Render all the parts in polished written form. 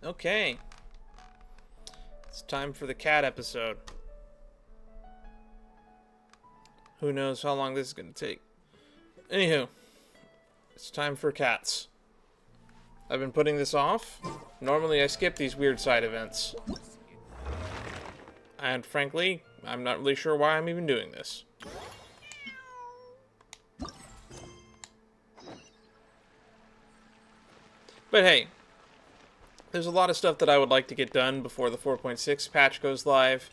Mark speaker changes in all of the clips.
Speaker 1: Okay. It's time for the cat episode. Who knows how long this is going to take. Anywho, it's time for cats. I've been putting this off. Normally I skip these weird side events. And frankly, I'm not really sure why I'm even doing this. But hey, there's a lot of stuff that I would like to get done before the 4.6 patch goes live.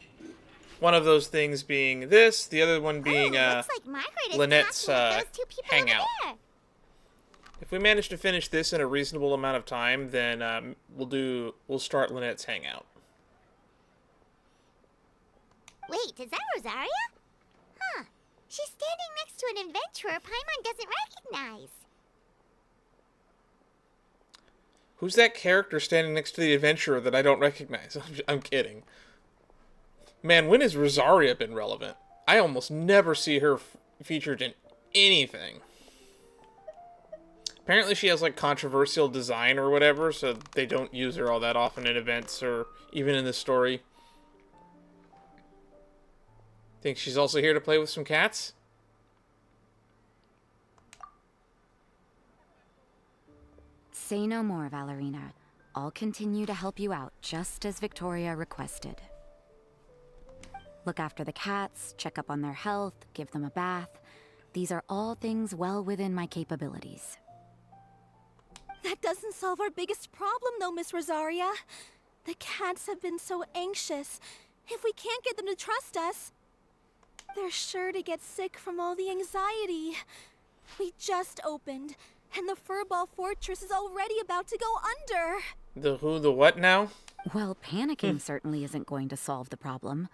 Speaker 1: One of those things being this, the other one being Lynette's hangout. If we manage to finish this in a reasonable amount of time, then we'll start Lynette's hangout.
Speaker 2: Wait, is that Rosaria? Huh. She's standing next to an adventurer Paimon doesn't recognize.
Speaker 1: Who's that character standing next to the adventurer that I don't recognize? I'm kidding. Man, when has Rosaria been relevant? I almost never see her featured in anything. Apparently she has like controversial design or whatever, so they don't use her all that often in events or even in the story. Think she's also here to play with some cats?
Speaker 3: Say no more, Valerina. I'll continue to help you out, just as Victoria requested. Look after the cats, check up on their health, give them a bath. These are all things well within my capabilities.
Speaker 4: That doesn't solve our biggest problem, though, Miss Rosaria. The cats have been so anxious. If we can't get them to trust us, they're sure to get sick from all the anxiety. We just opened, and the Furball fortress is already about to go under.
Speaker 1: The who, the what now?
Speaker 3: Well, panicking certainly isn't going to solve the problem.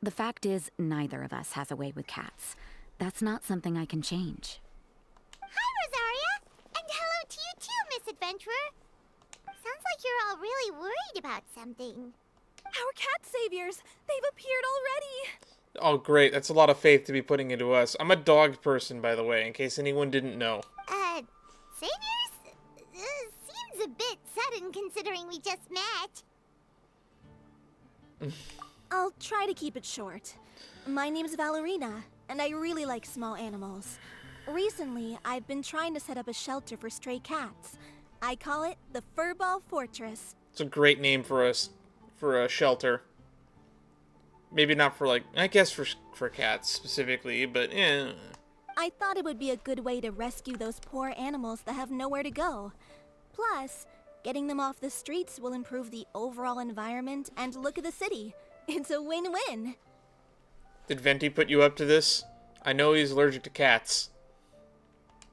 Speaker 3: The fact is, neither of us has a way with cats. That's not something I can change.
Speaker 2: Hi, Rosaria! And hello to you too, Miss Adventurer. Sounds like you're all really worried about something.
Speaker 4: Our cat saviors! They've appeared already!
Speaker 1: Oh, great. That's a lot of faith to be putting into us. I'm a dog person, by the way, in case anyone didn't know.
Speaker 2: Saviors? Seems a bit sudden considering we just met.
Speaker 4: I'll try to keep it short. My name's Valerina, and I really like small animals. Recently, I've been trying to set up a shelter for stray cats. I call it the Furball Fortress.
Speaker 1: It's a great name for a shelter. Maybe not for, like, I guess for cats specifically, but yeah.
Speaker 4: I thought it would be a good way to rescue those poor animals that have nowhere to go. Plus, getting them off the streets will improve the overall environment and look of the city. It's a win-win.
Speaker 1: Did Venti put you up to this? I know he's allergic to cats.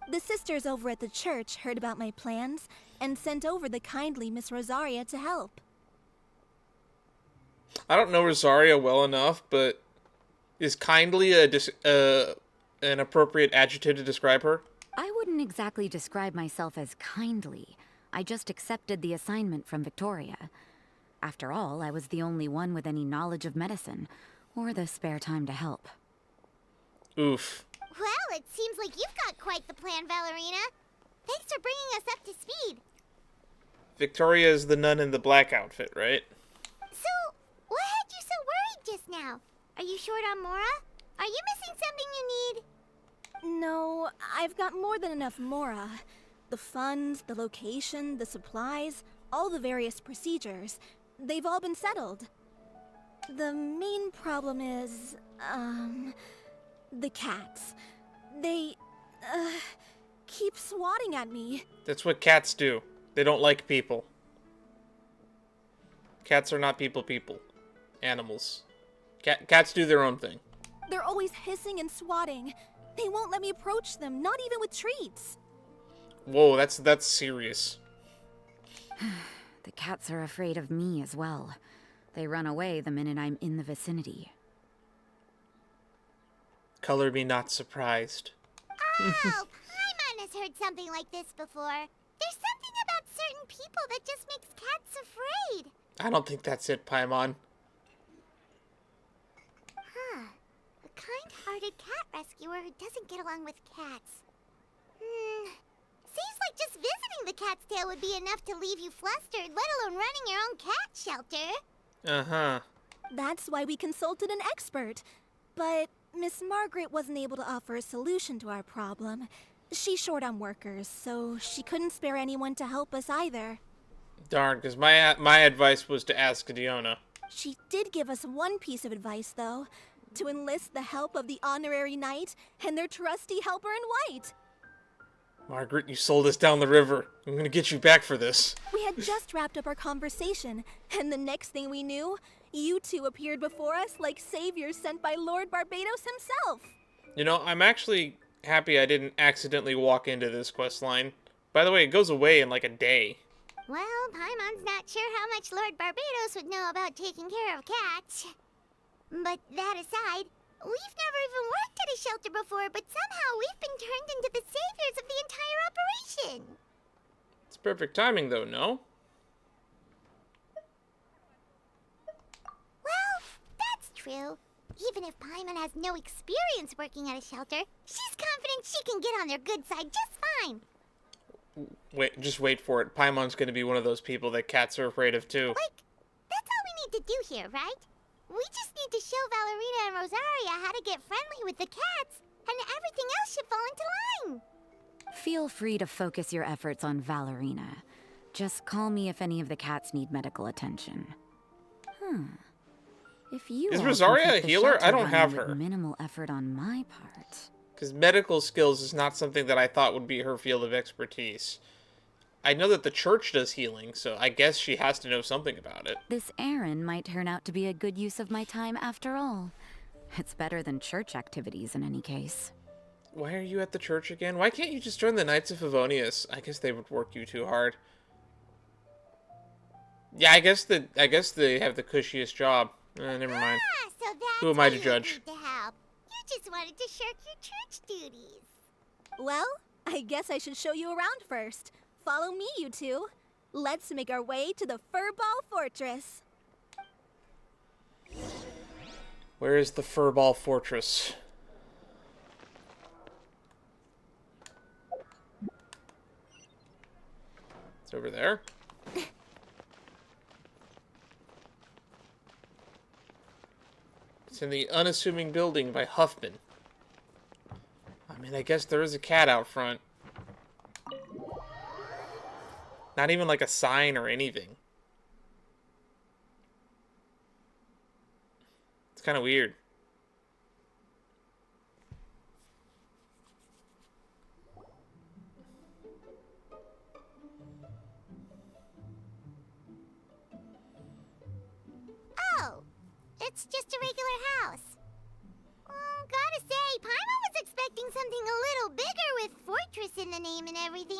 Speaker 4: The sisters over at the church heard about my plans and sent over the kindly Miss Rosaria to help.
Speaker 1: I don't know Rosaria well enough, but is kindly an appropriate adjective to describe her?
Speaker 3: I wouldn't exactly describe myself as kindly. I just accepted the assignment from Victoria. After all, I was the only one with any knowledge of medicine, or the spare time to help.
Speaker 1: Oof.
Speaker 2: Well, it seems like you've got quite the plan, Valerina. Thanks for bringing us up to speed.
Speaker 1: Victoria is the nun in the black outfit, right?
Speaker 2: So, what had you so worried just now? Are you short on Mora? Are you missing something you need?
Speaker 4: No, I've got more than enough Mora. The funds, the location, the supplies, all the various procedures. They've all been settled. The main problem is, the cats. They, keep swatting at me.
Speaker 1: That's what cats do. They don't like people. Cats are not people. Animals. Cats do their own thing.
Speaker 4: They're always hissing and swatting. They won't let me approach them, not even with treats.
Speaker 1: Whoa, that's serious.
Speaker 3: The cats are afraid of me as well. They run away the minute I'm in the vicinity.
Speaker 1: Color me not surprised.
Speaker 2: Oh, Paimon has heard something like this before. There's something about certain people that just makes cats afraid.
Speaker 1: I don't think that's it, Paimon.
Speaker 2: Huh. A kind-hearted cat rescuer who doesn't get along with cats. Seems like just visiting the cat's tail would be enough to leave you flustered, let alone running your own cat shelter.
Speaker 1: Uh-huh.
Speaker 4: That's why we consulted an expert. But Miss Margaret wasn't able to offer a solution to our problem. She's short on workers, so she couldn't spare anyone to help us either.
Speaker 1: Darn, because my advice was to ask Diona.
Speaker 4: She did give us one piece of advice, though. To enlist the help of the Honorary Knight and their trusty helper in white.
Speaker 1: Margaret, you sold us down the river. I'm gonna get you back for this.
Speaker 4: We had just wrapped up our conversation, and the next thing we knew, you two appeared before us like saviors sent by Lord Barbados himself.
Speaker 1: You know, I'm actually happy I didn't accidentally walk into this quest line. By the way, it goes away in like a day.
Speaker 2: Well, Paimon's not sure how much Lord Barbados would know about taking care of cats. But that aside, we've never even worked at a shelter before, but somehow we've been turned into the saviors of the entire operation.
Speaker 1: It's perfect timing, though, no?
Speaker 2: Well, that's true. Even if Paimon has no experience working at a shelter, she's confident she can get on their good side just fine.
Speaker 1: Just wait for it. Paimon's gonna be one of those people that cats are afraid of, too.
Speaker 2: Like, that's all we need to do here, right? We just need to show Valerina and Rosaria how to get friendly with the cats, and everything else should fall into line.
Speaker 3: Feel free to focus your efforts on Valerina. Just call me if any of the cats need medical attention. If you
Speaker 1: Is
Speaker 3: all
Speaker 1: Rosaria
Speaker 3: can
Speaker 1: a
Speaker 3: keep the
Speaker 1: healer?
Speaker 3: shelter
Speaker 1: I don't
Speaker 3: running
Speaker 1: have
Speaker 3: with
Speaker 1: her.
Speaker 3: Minimal effort on my part.
Speaker 1: Because medical skills is not something that I thought would be her field of expertise. I know that the church does healing, so I guess she has to know something about it.
Speaker 3: This errand might turn out to be a good use of my time after all. It's better than church activities in any case.
Speaker 1: Why are you at the church again? Why can't you just join the Knights of Favonius? I guess they would work you too hard. Yeah, I guess they have the cushiest job. Never mind.
Speaker 2: Ah, so that's
Speaker 1: Who am I to
Speaker 2: why you
Speaker 1: judge?
Speaker 2: agreed to help. You just wanted to shirk your church duties.
Speaker 4: Well, I guess I should show you around first. Follow me, you two. Let's make our way to the Furball Fortress.
Speaker 1: Where is the Furball Fortress? It's over there. It's in the unassuming building by Huffman. I mean, I guess there is a cat out front. Not even like a sign or anything. It's kind of weird.
Speaker 2: Oh, it's just a regular house. Gotta say, Paimon was expecting something a little bigger with Fortress in the name and everything.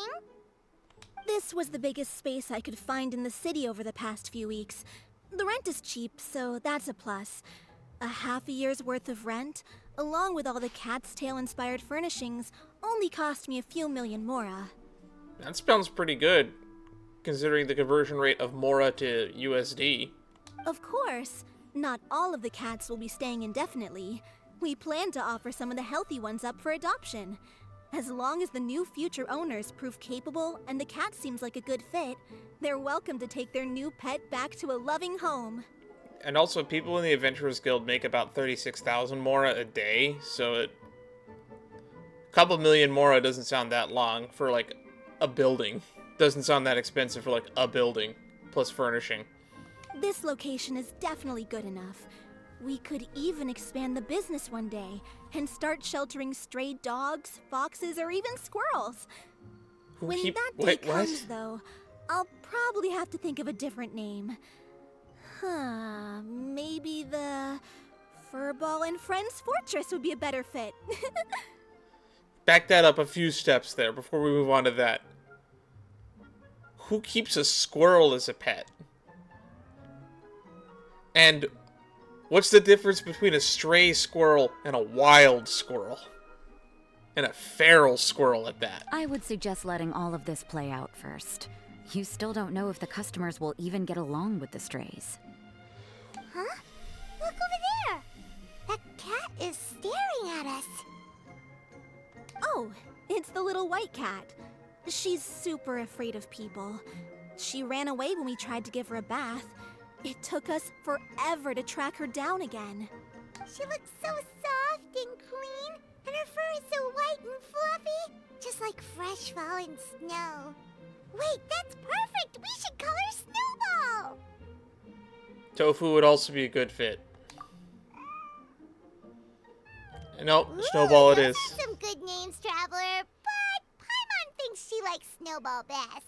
Speaker 4: This was the biggest space I could find in the city over the past few weeks. The rent is cheap, so that's a plus. A half a year's worth of rent, along with all the cat's tail-inspired furnishings, only cost me a few million mora.
Speaker 1: That sounds pretty good, considering the conversion rate of Mora to USD.
Speaker 4: Of course, not all of the cats will be staying indefinitely. We plan to offer some of the healthy ones up for adoption. As long as the new future owners prove capable and the cat seems like a good fit, they're welcome to take their new pet back to a loving home.
Speaker 1: And also, people in the Adventurers Guild make about 36,000 Mora a day, so a couple million Mora doesn't sound that long for, like, a building. Doesn't sound that expensive for, like, a building, plus furnishing.
Speaker 4: This location is definitely good enough. We could even expand the business one day and start sheltering stray dogs, foxes, or even squirrels. When that day comes, though, I'll probably have to think of a different name. Maybe the Furball and Friends Fortress would be a better fit.
Speaker 1: Back that up a few steps there before we move on to that. Who keeps a squirrel as a pet? And what's the difference between a stray squirrel and a wild squirrel? And a feral squirrel at that.
Speaker 3: I would suggest letting all of this play out first. You still don't know if the customers will even get along with the strays.
Speaker 2: Huh? Look over there! That cat is staring at us.
Speaker 4: Oh, it's the little white cat. She's super afraid of people. She ran away when we tried to give her a bath. It took us forever to track her down again.
Speaker 2: She looks so soft and clean, and her fur is so white and fluffy, just like fresh fallen snow. Wait, that's perfect! We should call her Snowball!
Speaker 1: Tofu would also be a good fit. Nope, Snowball it is.
Speaker 2: Those are some good names, Traveler, but Paimon thinks she likes Snowball best.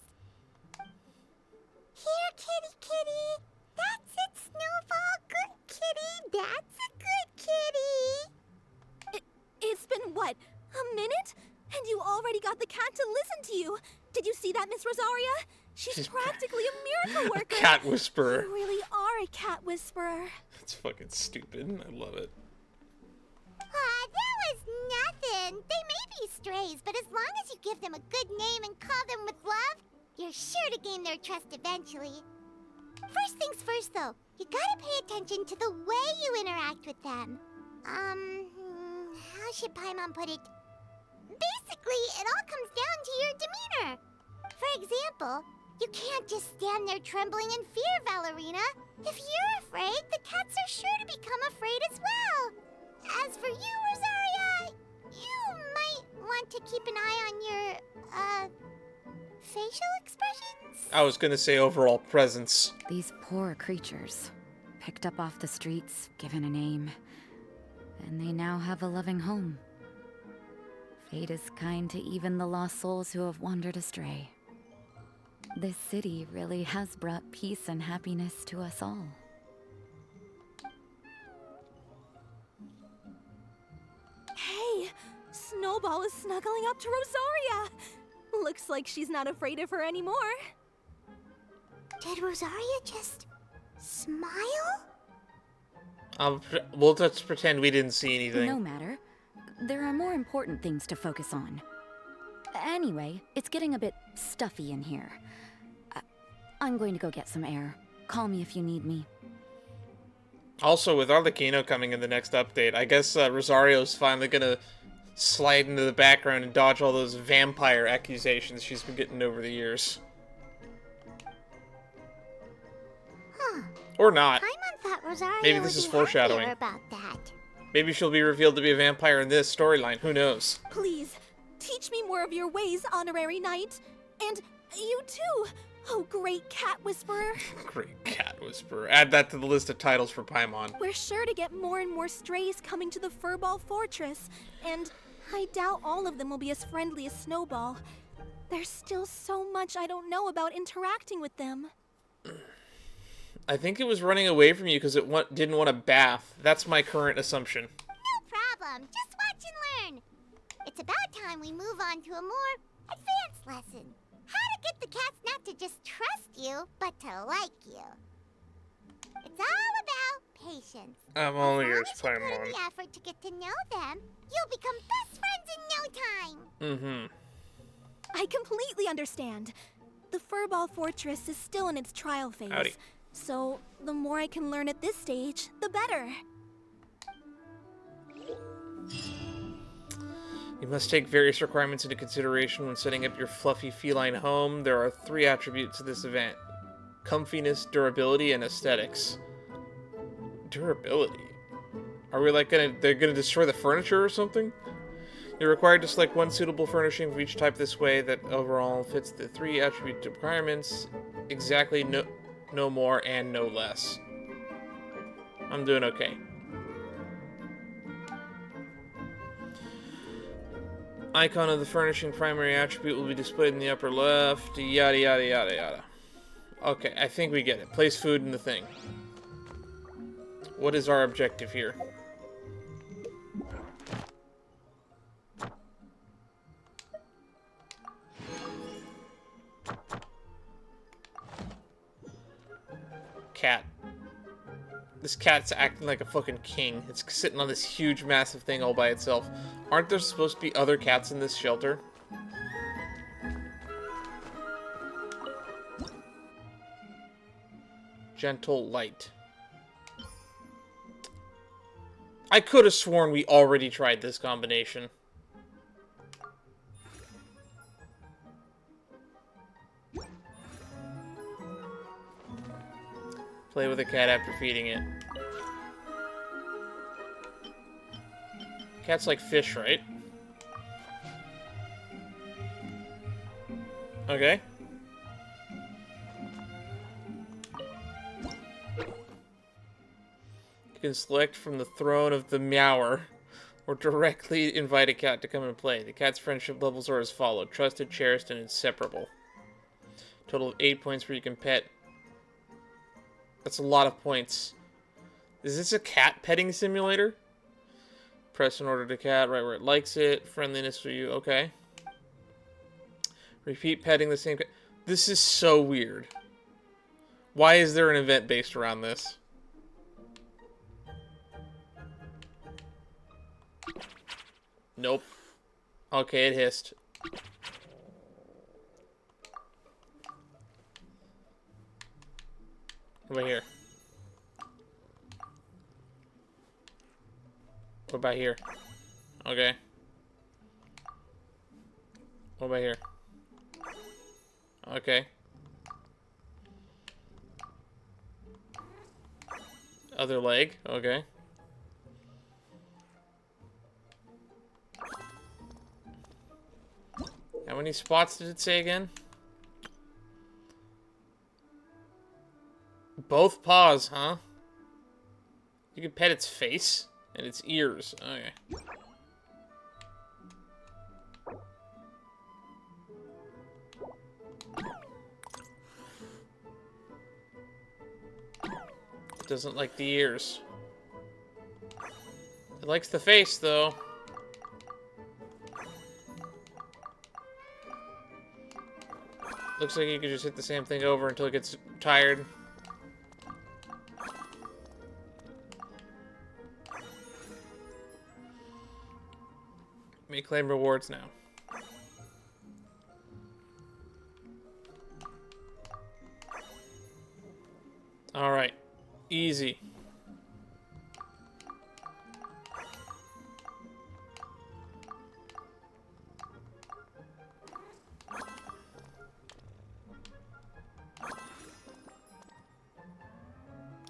Speaker 2: Here, kitty kitty. That's it, Snowball. Good kitty. That's a good kitty.
Speaker 4: It's been, what, a minute? And you already got the cat to listen to you. Did you see that, Miss Rosaria? She's practically a miracle worker.
Speaker 1: A cat whisperer.
Speaker 4: You really are a cat whisperer.
Speaker 1: That's fucking stupid. I love it.
Speaker 2: That was nothing. They may be strays, but as long as you give them a good name and call them with love, you're sure to gain their trust eventually. First things first, though, you gotta pay attention to the way you interact with them. How should Paimon put it? Basically, it all comes down to your demeanor. For example, you can't just stand there trembling in fear, Valerina. If you're afraid, the cats are sure to become afraid as well. As for you, Rosaria, you might want to keep an eye on your, facial expressions?
Speaker 1: I was gonna say overall presence.
Speaker 3: These poor creatures, picked up off the streets, given a name, and they now have a loving home. Fate is kind to even the lost souls who have wandered astray. This city really has brought peace and happiness to us all.
Speaker 4: Hey, Snowball is snuggling up to Rosaria. Looks like she's not afraid of her anymore.
Speaker 2: Did Rosaria just smile?
Speaker 1: We'll just pretend we didn't see anything.
Speaker 3: No matter. There are more important things to focus on. Anyway, it's getting a bit stuffy in here. I'm going to go get some air. Call me if you need me.
Speaker 1: Also, with Arlecchino coming in the next update, I guess Rosario's finally gonna slide into the background and dodge all those vampire accusations she's been getting over the years.
Speaker 2: Huh.
Speaker 1: Or not.
Speaker 2: Paimon thought Rosaria
Speaker 1: Maybe this
Speaker 2: would
Speaker 1: is
Speaker 2: be
Speaker 1: foreshadowing.
Speaker 2: happier about that.
Speaker 1: Maybe she'll be revealed to be a vampire in this storyline. Who knows?
Speaker 4: Please, teach me more of your ways, Honorary Knight. And you too, oh great cat whisperer.
Speaker 1: Great cat whisperer. Add that to the list of titles for Paimon.
Speaker 4: We're sure to get more and more strays coming to the Furball Fortress, and I doubt all of them will be as friendly as Snowball. There's still so much I don't know about interacting with them.
Speaker 1: I think it was running away from you because it didn't want a bath. That's my current assumption.
Speaker 2: No problem. Just watch and learn. It's about time we move on to a more advanced lesson. How to get the cats not to just trust you, but to like you. It's all about patience.
Speaker 1: I'm all
Speaker 2: As long
Speaker 1: ears,
Speaker 2: as you put in
Speaker 1: Paimon.
Speaker 2: the effort to get to know them, you'll become best friends in no time.
Speaker 1: Mm-hmm.
Speaker 4: I completely understand. The Furball Fortress is still in its trial phase.
Speaker 1: Howdy.
Speaker 4: So, the more I can learn at this stage, the better.
Speaker 1: You must take various requirements into consideration when setting up your fluffy feline home. There are 3 attributes to this event: comfiness, durability, and aesthetics. Durability? Are we like they're gonna destroy the furniture or something? You're required to select one suitable furnishing for each type this way that overall fits the 3 attribute requirements. Exactly, no more and no less. I'm doing okay. Icon of the furnishing primary attribute will be displayed in the upper left. Yada yada yada yada. Okay, I think we get it. Place food in the thing. What is our objective here? Cat. This cat's acting like a fucking king. It's sitting on this huge, massive thing all by itself. Aren't there supposed to be other cats in this shelter? Gentle light. I could have sworn we already tried this combination. Play with a cat after feeding it. Cats like fish, right? Okay. You can select from the throne of the Meower, or directly invite a cat to come and play. The cat's friendship levels are as follows: trusted, cherished, and inseparable. Total of 8 points where you can pet. That's a lot of points. Is this a cat petting simulator? Press and order to cat right where it likes it. Friendliness for you. Okay. Repeat petting the same cat. This is so weird. Why is there an event based around this? Nope. Okay, it hissed. What about here? What about here? Okay. What about here? Okay. Other leg. Okay. How many spots did it say again? Both paws, huh? You can pet its face and its ears. Okay. It doesn't like the ears. It likes the face, though. Looks like you could just hit the same thing over until it gets tired. May claim rewards now. Alright. Easy.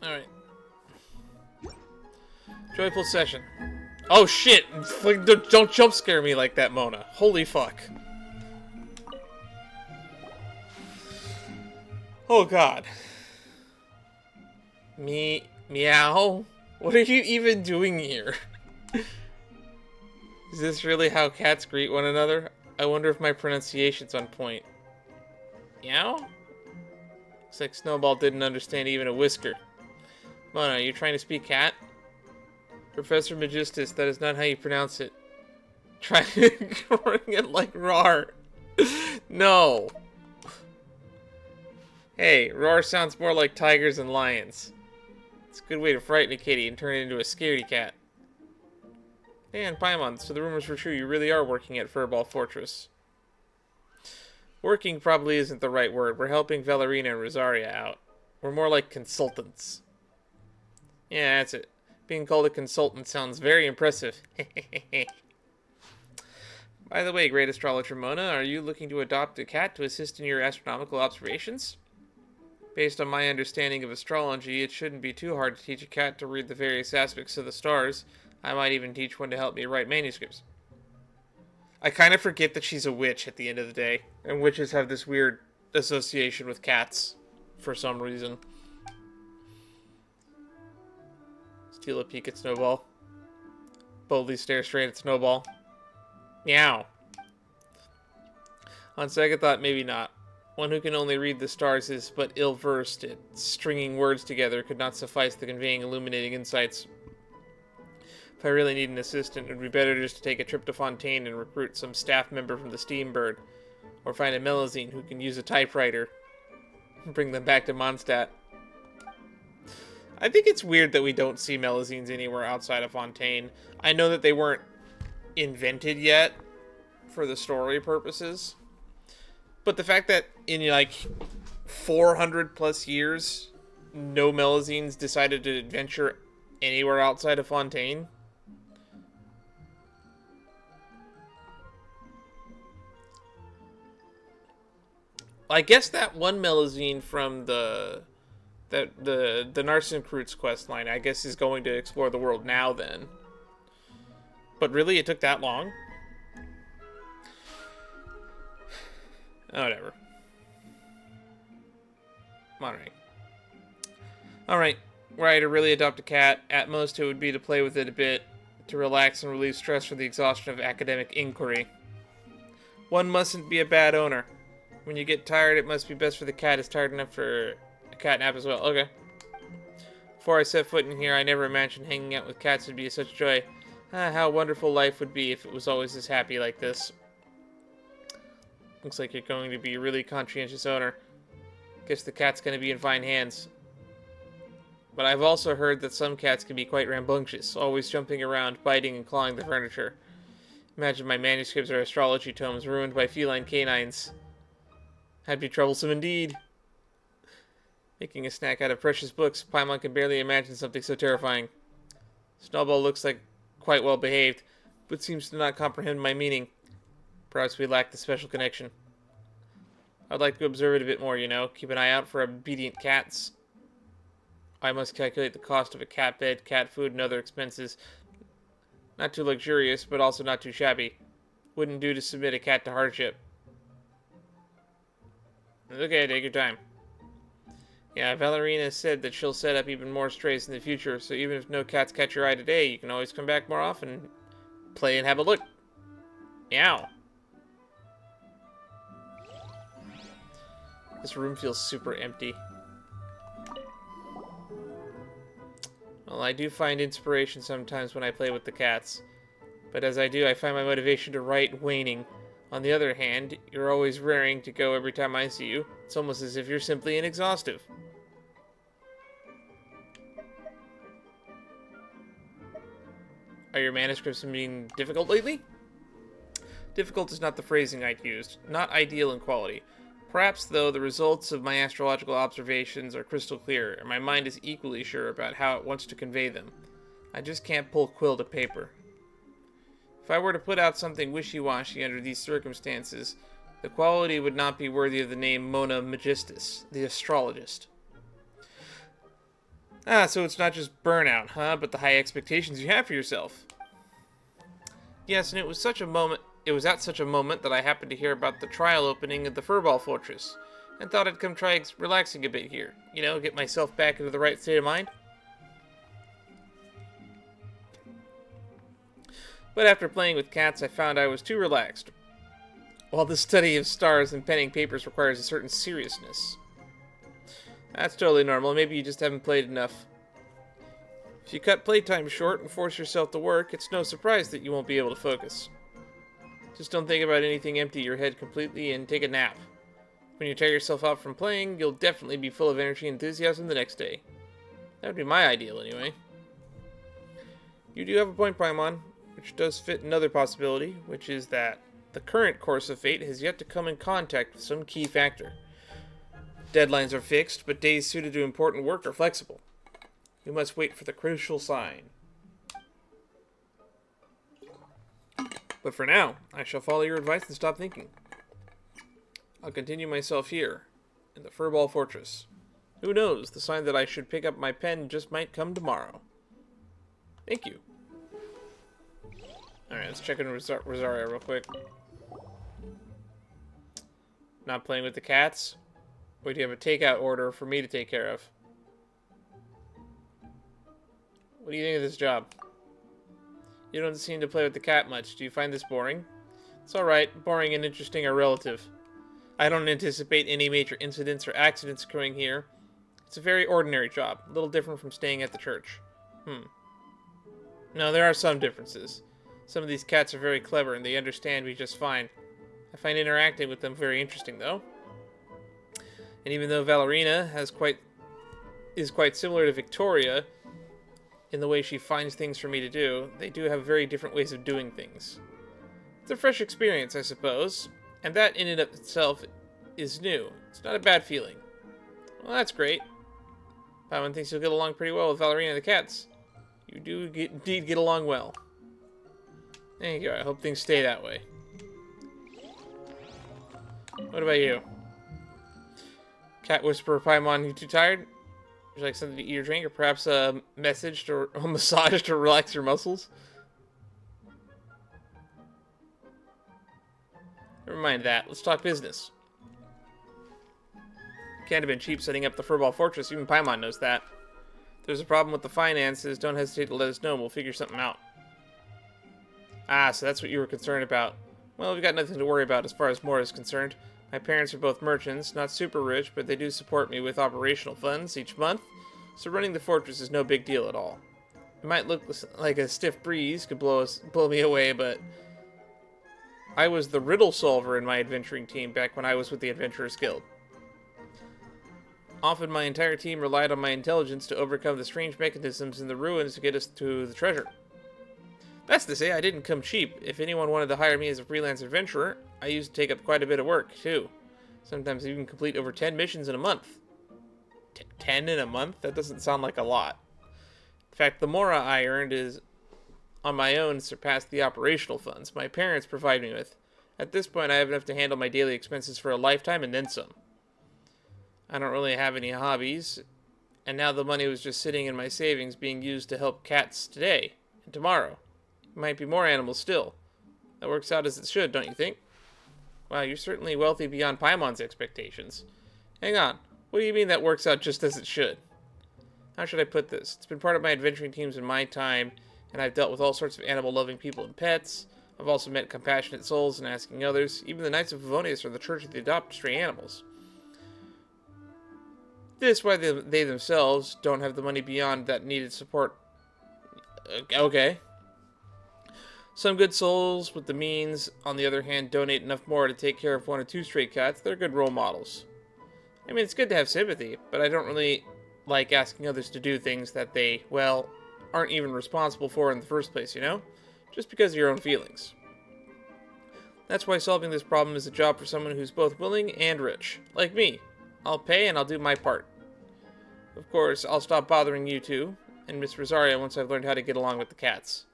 Speaker 1: Alright. Joyful session. Oh shit! Don't jump scare me like that, Mona. Holy fuck. Oh god. Meow? What are you even doing here? Is this really how cats greet one another? I wonder if my pronunciation's on point. Meow? Looks like Snowball didn't understand even a whisker. Mona, are you trying to speak cat? Professor Magistus, that is not how you pronounce it. Try ignoring it like roar. No. Hey, roar sounds more like tigers and lions. It's a good way to frighten a kitty and turn it into a scaredy cat. Hey, and Paimon, so the rumors were true. You really are working at Furball Fortress. Working probably isn't the right word. We're helping Valerina and Rosaria out. We're more like consultants. Yeah, that's it. Being called a consultant sounds very impressive. By the way, great astrologer Mona, are you looking to adopt a cat to assist in your astronomical observations? Based on my understanding of astrology, it shouldn't be too hard to teach a cat to read the various aspects of the stars. I might even teach one to help me write manuscripts. I kind of forget that she's a witch at the end of the day, and witches have this weird association with cats for some reason. Steal a peek at Snowball. Boldly stare straight at Snowball. Meow. On second thought, maybe not. One who can only read the stars is but ill-versed at stringing words together could not suffice to conveying illuminating insights. If I really need an assistant, it would be better just to take a trip to Fontaine and recruit some staff member from the Steambird, or find a Melazine who can use a typewriter and bring them back to Mondstadt. I think it's weird that we don't see Melazines anywhere outside of Fontaine. I know that they weren't invented yet for the story purposes, but the fact that in like 400 plus years, no Melazines decided to adventure anywhere outside of Fontaine. I guess that one Melazine from the that the Narcincruit's quest line, I guess, is going to explore the world now then. But really, it took that long? Oh, whatever. Alright. Alright. Were I to really adopt a cat, at most it would be to play with it a bit, to relax and relieve stress from the exhaustion of academic inquiry. One mustn't be a bad owner. When you get tired, it must be best for the cat is tired enough for a cat nap as well. Okay. Before I set foot in here, I never imagined hanging out with cats would be such joy. Ah, how wonderful life would be if it was always as happy like this. Looks like you're going to be a really conscientious owner. Guess the cat's going to be in fine hands. But I've also heard that some cats can be quite rambunctious, always jumping around, biting and clawing the furniture. Imagine my manuscripts or astrology tomes ruined by feline canines. That'd be troublesome indeed. Making a snack out of precious books, Paimon can barely imagine something so terrifying. Snowball looks like quite well behaved, but seems to not comprehend my meaning. Perhaps we lack the special connection. I'd like to observe it a bit more, you know. Keep an eye out for obedient cats. I must calculate the cost of a cat bed, cat food, and other expenses. Not too luxurious, but also not too shabby. Wouldn't do to submit a cat to hardship. Okay, take your time. Yeah, Valerina said that she'll set up even more strays in the future, so even if no cats catch your eye today, you can always come back more often, play and have a look. Meow. This room feels super empty. Well, I do find inspiration sometimes when I play with the cats. But as I do, I find my motivation to write waning. On the other hand, you're always raring to go every time I see you. It's almost as if you're simply inexhaustive. Are your manuscripts being difficult lately? Difficult is not the phrasing I'd used. Not ideal in quality. Perhaps, though, the results of my astrological observations are crystal clear, and my mind is equally sure about how it wants to convey them. I just can't pull quill to paper. If I were to put out something wishy-washy under these circumstances, the quality would not be worthy of the name Mona Magistus, the astrologist. Ah, so it's not just burnout, huh? But the high expectations you have for yourself. Yes, and it was at such a moment that I happened to hear about the trial opening of the Furball Fortress, and thought I'd come try relaxing a bit here. You know, get myself back into the right state of mind. But after playing with cats, I found I was too relaxed. While the study of stars and penning papers requires a certain seriousness. That's totally normal. Maybe you just haven't played enough. If you cut playtime short and force yourself to work, it's no surprise that you won't be able to focus. Just don't think about anything, empty your head completely, and take a nap. When you tear yourself out from playing, you'll definitely be full of energy and enthusiasm the next day. That would be my ideal, anyway. You do have a point, Paimon, which does fit another possibility, which is that the current course of fate has yet to come in contact with some key factor. Deadlines are fixed, but days suited to important work are flexible. We must wait for the crucial sign. But for now, I shall follow your advice and stop thinking. I'll continue myself here, in the Furball Fortress. Who knows, the sign that I should pick up my pen just might come tomorrow. Thank you. Alright, let's check in Rosaria real quick. Not playing with the cats? Or do you have a takeout order for me to take care of? What do you think of this job? You don't seem to play with the cat much. Do you find this boring? It's alright. Boring and interesting are relative. I don't anticipate any major incidents or accidents occurring here. It's a very ordinary job. A little different from staying at the church. No, there are some differences. Some of these cats are very clever and they understand me just fine. I find interacting with them very interesting, though. And even though Valerina is quite similar to Victoria in the way she finds things for me to do, they do have very different ways of doing things. It's a fresh experience, I suppose, and that in and of itself is new. It's not a bad feeling. Well, that's great. Paimon thinks you'll get along pretty well with Valerina and the cats. You do indeed get along well. There you go. I hope things stay that way. What about you? Cat Whisperer Paimon, you too tired? Would you like something to eat or drink, or perhaps a message to a massage to relax your muscles? Never mind that. Let's talk business. Can't have been cheap setting up the Furball Fortress. Even Paimon knows that. If there's a problem with the finances, don't hesitate to let us know and we'll figure something out. Ah, so that's what you were concerned about. Well, we've got nothing to worry about as far as Mora is concerned. My parents are both merchants, not super rich, but they do support me with operational funds each month, so running the fortress is no big deal at all. It might look like a stiff breeze could blow me away, but I was the riddle solver in my adventuring team back when I was with the Adventurers Guild. Often my entire team relied on my intelligence to overcome the strange mechanisms in the ruins to get us to the treasure. That's to say, I didn't come cheap. If anyone wanted to hire me as a freelance adventurer, I used to take up quite a bit of work, too. Sometimes I even complete over 10 missions in a month. 10 in a month? That doesn't sound like a lot. In fact, the Mora I earned is on my own surpassed the operational funds my parents provide me with. At this point, I have enough to handle my daily expenses for a lifetime and then some. I don't really have any hobbies, and now the money was just sitting in my savings being used to help cats today and tomorrow. Might be more animals still. That works out as it should, don't you think? Wow, you're certainly wealthy beyond Paimon's expectations. Hang on, what do you mean that works out just as it should? How should I put this? It's been part of my adventuring teams in my time, and I've dealt with all sorts of animal-loving people and pets. I've also met compassionate souls and asking others. Even the Knights of Favonius are the church of the adopt stray animals. This is why they themselves don't have the money beyond that needed support. Okay. Some good souls with the means, on the other hand, donate enough more to take care of 1 or 2 stray cats. They're good role models. I mean, it's good to have sympathy, but I don't really like asking others to do things that they, well, aren't even responsible for in the first place, you know? Just because of your own feelings. That's why solving this problem is a job for someone who's both willing and rich. Like me. I'll pay and I'll do my part. Of course, I'll stop bothering you two, and Miss Rosaria once I've learned how to get along with the cats.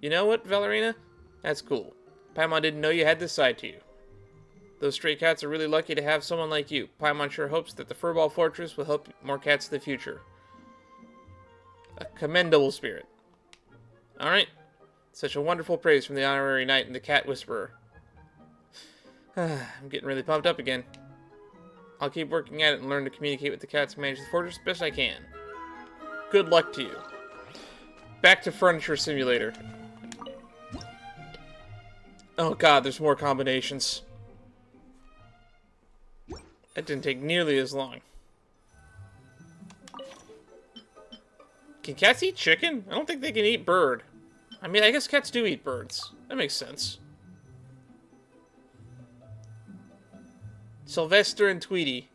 Speaker 1: You know what, Valerina? That's cool. Paimon didn't know you had this side to you. Those stray cats are really lucky to have someone like you. Paimon sure hopes that the Furball Fortress will help more cats in the future. A commendable spirit. Alright. Such a wonderful praise from the Honorary Knight and the Cat Whisperer. I'm getting really pumped up again. I'll keep working at it and learn to communicate with the cats and manage the fortress as best I can. Good luck to you. Back to Furniture Simulator. Oh god, there's more combinations. That didn't take nearly as long. Can cats eat chicken? I don't think they can eat bird. I mean, I guess cats do eat birds. That makes sense. Sylvester and Tweety.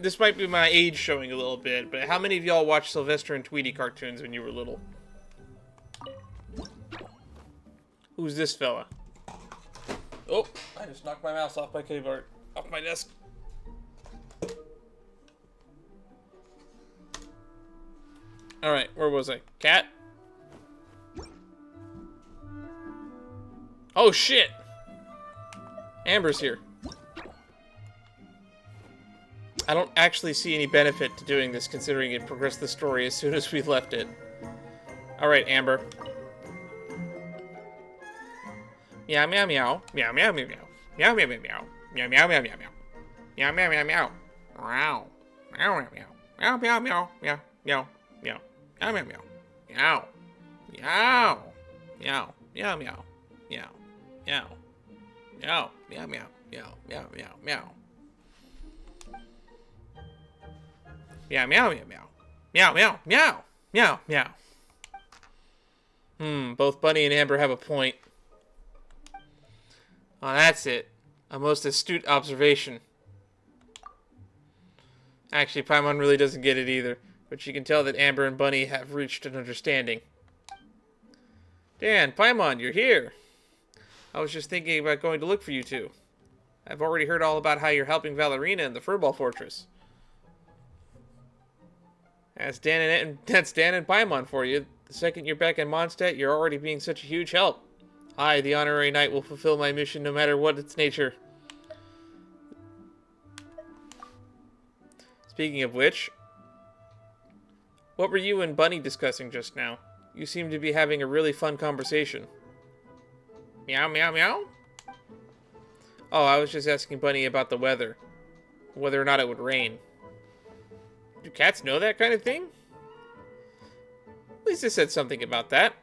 Speaker 1: This might be my age showing a little bit, but how many of y'all watched Sylvester and Tweety cartoons when you were little? Who's this fella? Oh, I just knocked my mouse off my keyboard. Off my desk. Alright, where was I? Cat? Oh shit! Amber's here. I don't actually see any benefit to doing this, considering it progressed the story as soon as we left it. Alright, Amber. Meow meow meow. Meow meow meow meow. Meow meow meow meow. Meow meow meow meow meow. Meow meow meow meow. Meow. Meow meow meow. Meow meow meow. Meow meow meow. Meow meow meow. Meow. Meow. Meow. Meow meow. Meow. Meow. Meow. Meow meow. Meow meow meow meow. Meow meow meow meow. Meow meow meow. Meow meow. Both Bunny and Amber have a point. Oh, that's it. A most astute observation. Actually, Paimon really doesn't get it either, but you can tell that Amber and Bunny have reached an understanding. Dan, Paimon, you're here. I was just thinking about going to look for you two. I've already heard all about how you're helping Valerina in the Furball Fortress. That's Dan and Paimon for you. The second you're back in Mondstadt, you're already being such a huge help. I, the Honorary Knight, will fulfill my mission no matter what its nature. Speaking of which, what were you and Bunny discussing just now? You seem to be having a really fun conversation. Meow, meow, meow? Oh, I was just asking Bunny about the weather. Whether or not it would rain. Do cats know that kind of thing? Lisa said something about that.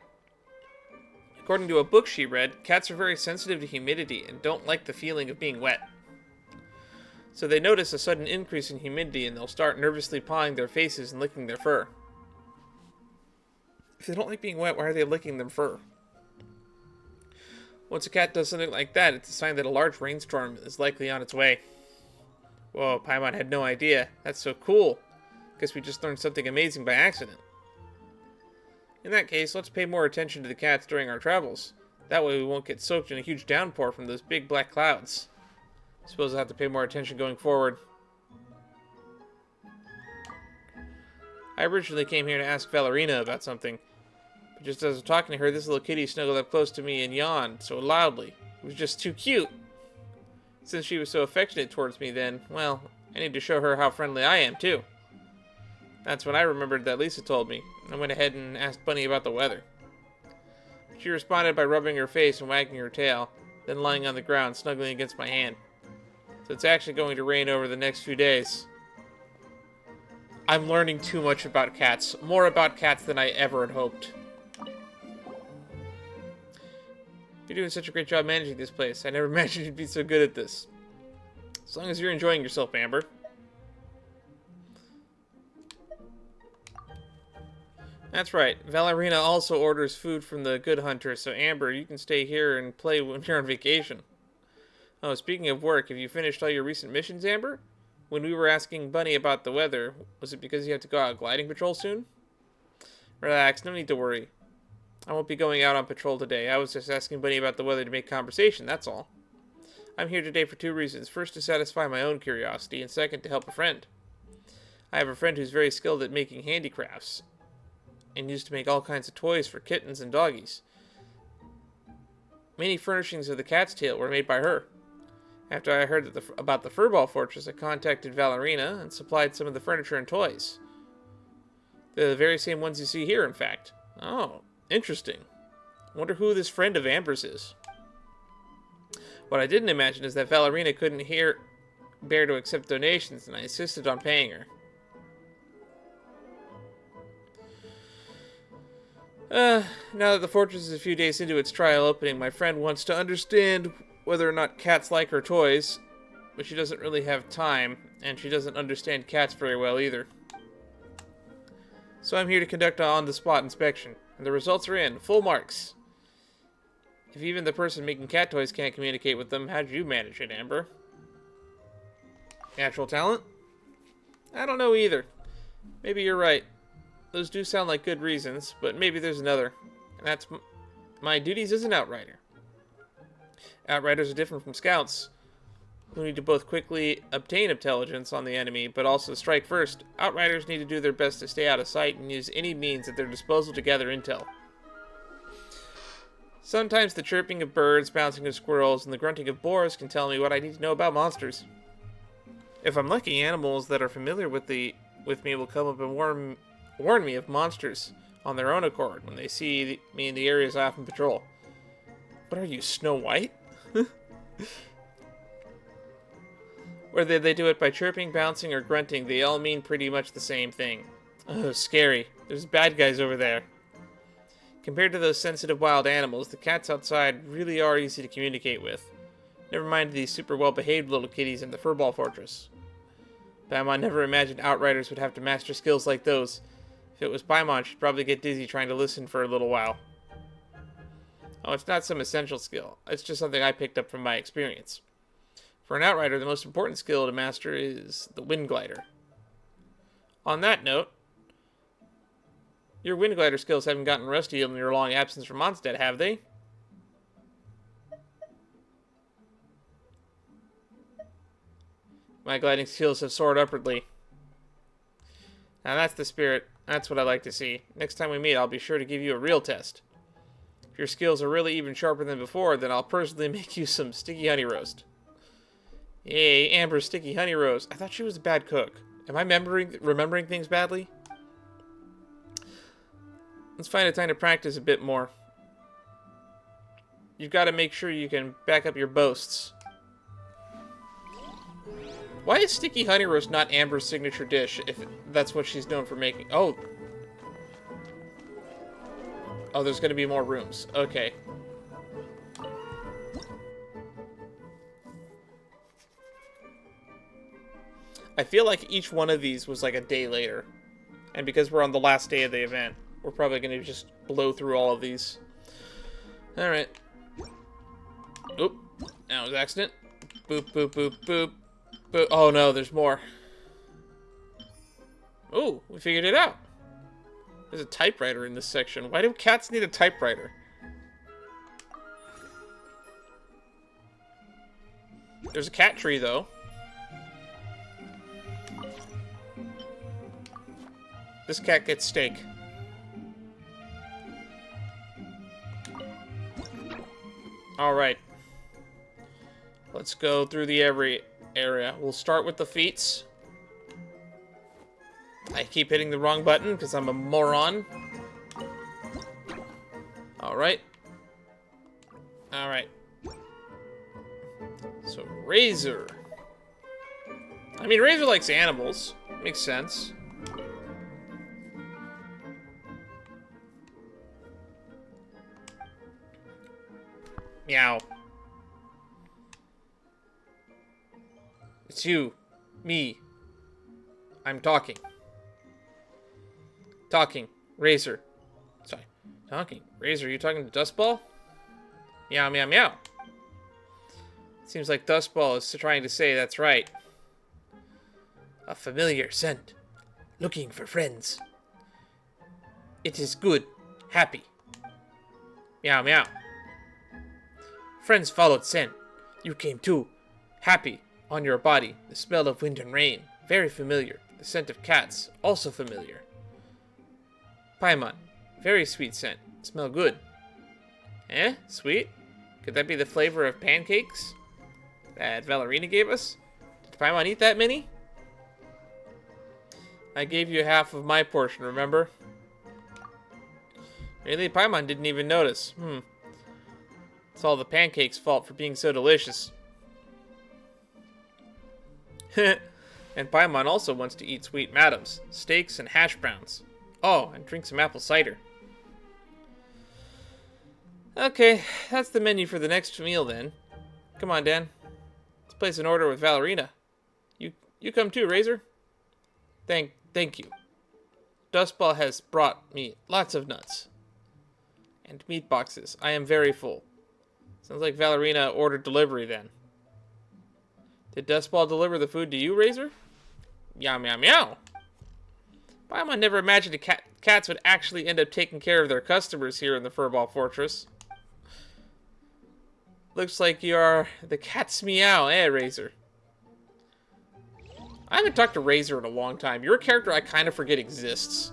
Speaker 1: According to a book she read, cats are very sensitive to humidity and don't like the feeling of being wet. So they notice a sudden increase in humidity and they'll start nervously pawing their faces and licking their fur. If they don't like being wet, why are they licking their fur? Once a cat does something like that, it's a sign that a large rainstorm is likely on its way. Whoa, Paimon had no idea. That's so cool. Guess we just learned something amazing by accident. In that case, let's pay more attention to the cats during our travels. That way we won't get soaked in a huge downpour from those big black clouds. I suppose I'll have to pay more attention going forward. I originally came here to ask Valerina about something. But just as I was talking to her, this little kitty snuggled up close to me and yawned so loudly. It was just too cute. Since she was so affectionate towards me then, well, I need to show her how friendly I am too. That's when I remembered that Lisa told me. I went ahead and asked Bunny about the weather. She responded by rubbing her face and wagging her tail, then lying on the ground, snuggling against my hand. So it's actually going to rain over the next few days. I'm learning too much about cats. More about cats than I ever had hoped. You're doing such a great job managing this place. I never imagined you'd be so good at this. As long as you're enjoying yourself, Amber. That's right. Valerina also orders food from the Good Hunter, so Amber, you can stay here and play when you're on vacation. Oh, speaking of work, have you finished all your recent missions, Amber? When we were asking Bunny about the weather, was it because you have to go out gliding patrol soon? Relax, no need to worry. I won't be going out on patrol today. I was just asking Bunny about the weather to make conversation, that's all. I'm here today for two reasons. First, to satisfy my own curiosity, and second, to help a friend. I have a friend who's very skilled at making handicrafts, and used to make all kinds of toys for kittens and doggies. Many furnishings of the cat's tail were made by her. After I heard about the Furball fortress, I contacted Valerina and supplied some of the furniture and toys. They're the very same ones you see here, in fact. Oh, interesting. Wonder who this friend of Amber's is. What I didn't imagine is that Valerina couldn't bear to accept donations, and I insisted on paying her. Now that the fortress is a few days into its trial opening, my friend wants to understand whether or not cats like her toys, but she doesn't really have time, and she doesn't understand cats very well either. So I'm here to conduct an on-the-spot inspection, and the results are in. Full marks. If even the person making cat toys can't communicate with them, how'd you manage it, Amber? Natural talent? I don't know either. Maybe you're right. Those do sound like good reasons, but maybe there's another. And that's my duties as an outrider. Outriders are different from scouts, who need to both quickly obtain intelligence on the enemy, but also strike first. Outriders need to do their best to stay out of sight and use any means at their disposal to gather intel. Sometimes the chirping of birds, bouncing of squirrels, and the grunting of boars can tell me what I need to know about monsters. If I'm lucky, animals that are familiar with me will come up and warn me of monsters on their own accord when they see me in the areas I often patrol. What are you, Snow White? Whether they do it by chirping, bouncing, or grunting, they all mean pretty much the same thing. Oh, scary. There's bad guys over there. Compared to those sensitive wild animals, the cats outside really are easy to communicate with. Never mind these super well-behaved little kitties in the Furball fortress. Paimon never imagined Outriders would have to master skills like those. If it was Paimon, she'd probably get dizzy trying to listen for a little while. Oh, it's not some essential skill. It's just something I picked up from my experience. For an Outrider, the most important skill to master is the Wind Glider. On that note, your Wind Glider skills haven't gotten rusty in your long absence from Mondstadt, have they? My gliding skills have soared upwardly. Now that's the spirit. That's what I like to see. Next time we meet, I'll be sure to give you a real test. If your skills are really even sharper than before, then I'll personally make you some sticky honey roast. Yay, Amber's sticky honey roast. I thought she was a bad cook. Am I remembering things badly? Let's find a time to practice a bit more. You've got to make sure you can back up your boasts. Why is sticky honey roast not Amber's signature dish, if that's what she's known for making? Oh. Oh, there's going to be more rooms. Okay. I feel like each one of these was like a day later. And because we're on the last day of the event, we're probably going to just blow through all of these. Alright. Oop. That was an accident. Boop, boop, boop, boop. Boop. Oh no, there's more. Oh, we figured it out. There's a typewriter in this section. Why do cats need a typewriter? There's a cat tree, though. This cat gets steak. Alright. Let's go through the every area. We'll start with the feats. I keep hitting the wrong button because I'm a moron. Alright. Alright. So, Razor. I mean, Razor likes animals. Makes sense. Meow. It's you. Me. I'm talking. Talking. Razor. Sorry. Talking. Razor, you talking to Dustball? Meow, meow, meow. Seems like Dustball is trying to say that's right. A familiar scent. Looking for friends. It is good. Happy. Meow, meow. Friends followed scent. You came too. Happy. On your body. The smell of wind and rain. Very familiar. The scent of cats. Also familiar. Paimon. Very sweet scent. Smell good. Eh? Sweet? Could that be the flavor of pancakes that Valerina gave us? Did Paimon eat that many? I gave you half of my portion, remember? Really? Paimon didn't even notice. It's all the pancakes' fault for being so delicious. And Paimon also wants to eat sweet madams, steaks, and hash browns. Oh, and drink some apple cider. Okay, that's the menu for the next meal then. Come on, Dan. Let's place an order with Valerina. You come too, Razor? Thank you. Dustball has brought me lots of nuts. And meat boxes. I am very full. Sounds like Valerina ordered delivery then. Did Dustball deliver the food to you, Razor? Meow, meow, meow. Paimon never imagined cats would actually end up taking care of their customers here in the Furball Fortress. Looks like you are the cat's meow, eh, Razor? I haven't talked to Razor in a long time. You're a character I kind of forget exists.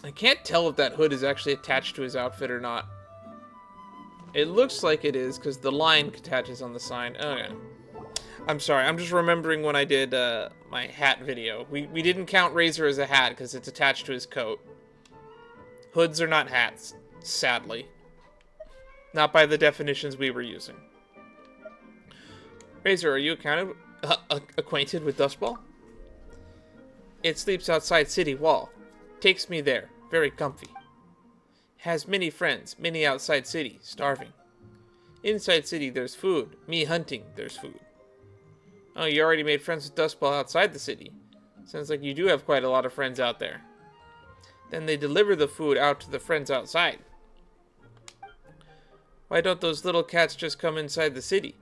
Speaker 1: I can't tell if that hood is actually attached to his outfit or not. It looks like it is, because the line attaches on the sign. Okay. I'm sorry, I'm just remembering when I did my hat video. We didn't count Razor as a hat, because it's attached to his coat. Hoods are not hats, sadly. Not by the definitions we were using. Razor, are you acquainted with Dustball? It sleeps outside city wall. Takes me there. Very comfy. Has many friends. Many outside city. Starving. Inside city, there's food. Me hunting, there's food. Oh, you already made friends with Dustball outside the city. Sounds like you do have quite a lot of friends out there. Then they deliver the food out to the friends outside. Why don't those little cats just come inside the city?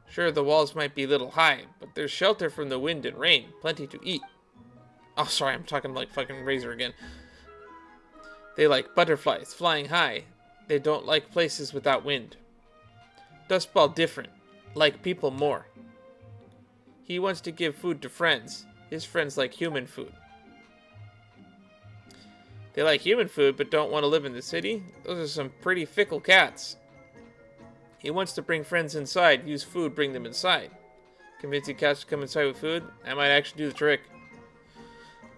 Speaker 1: Sure, the walls might be a little high, but there's shelter from the wind and rain. Plenty to eat. Oh, sorry, I'm talking like fucking Razor again. They like butterflies, flying high. They don't like places without wind. Dustball different. Like people more. He wants to give food to friends. His friends like human food. They like human food but don't want to live in the city? Those are some pretty fickle cats. He wants to bring friends inside. Use food, bring them inside. Convincing cats to come inside with food? That might actually do the trick.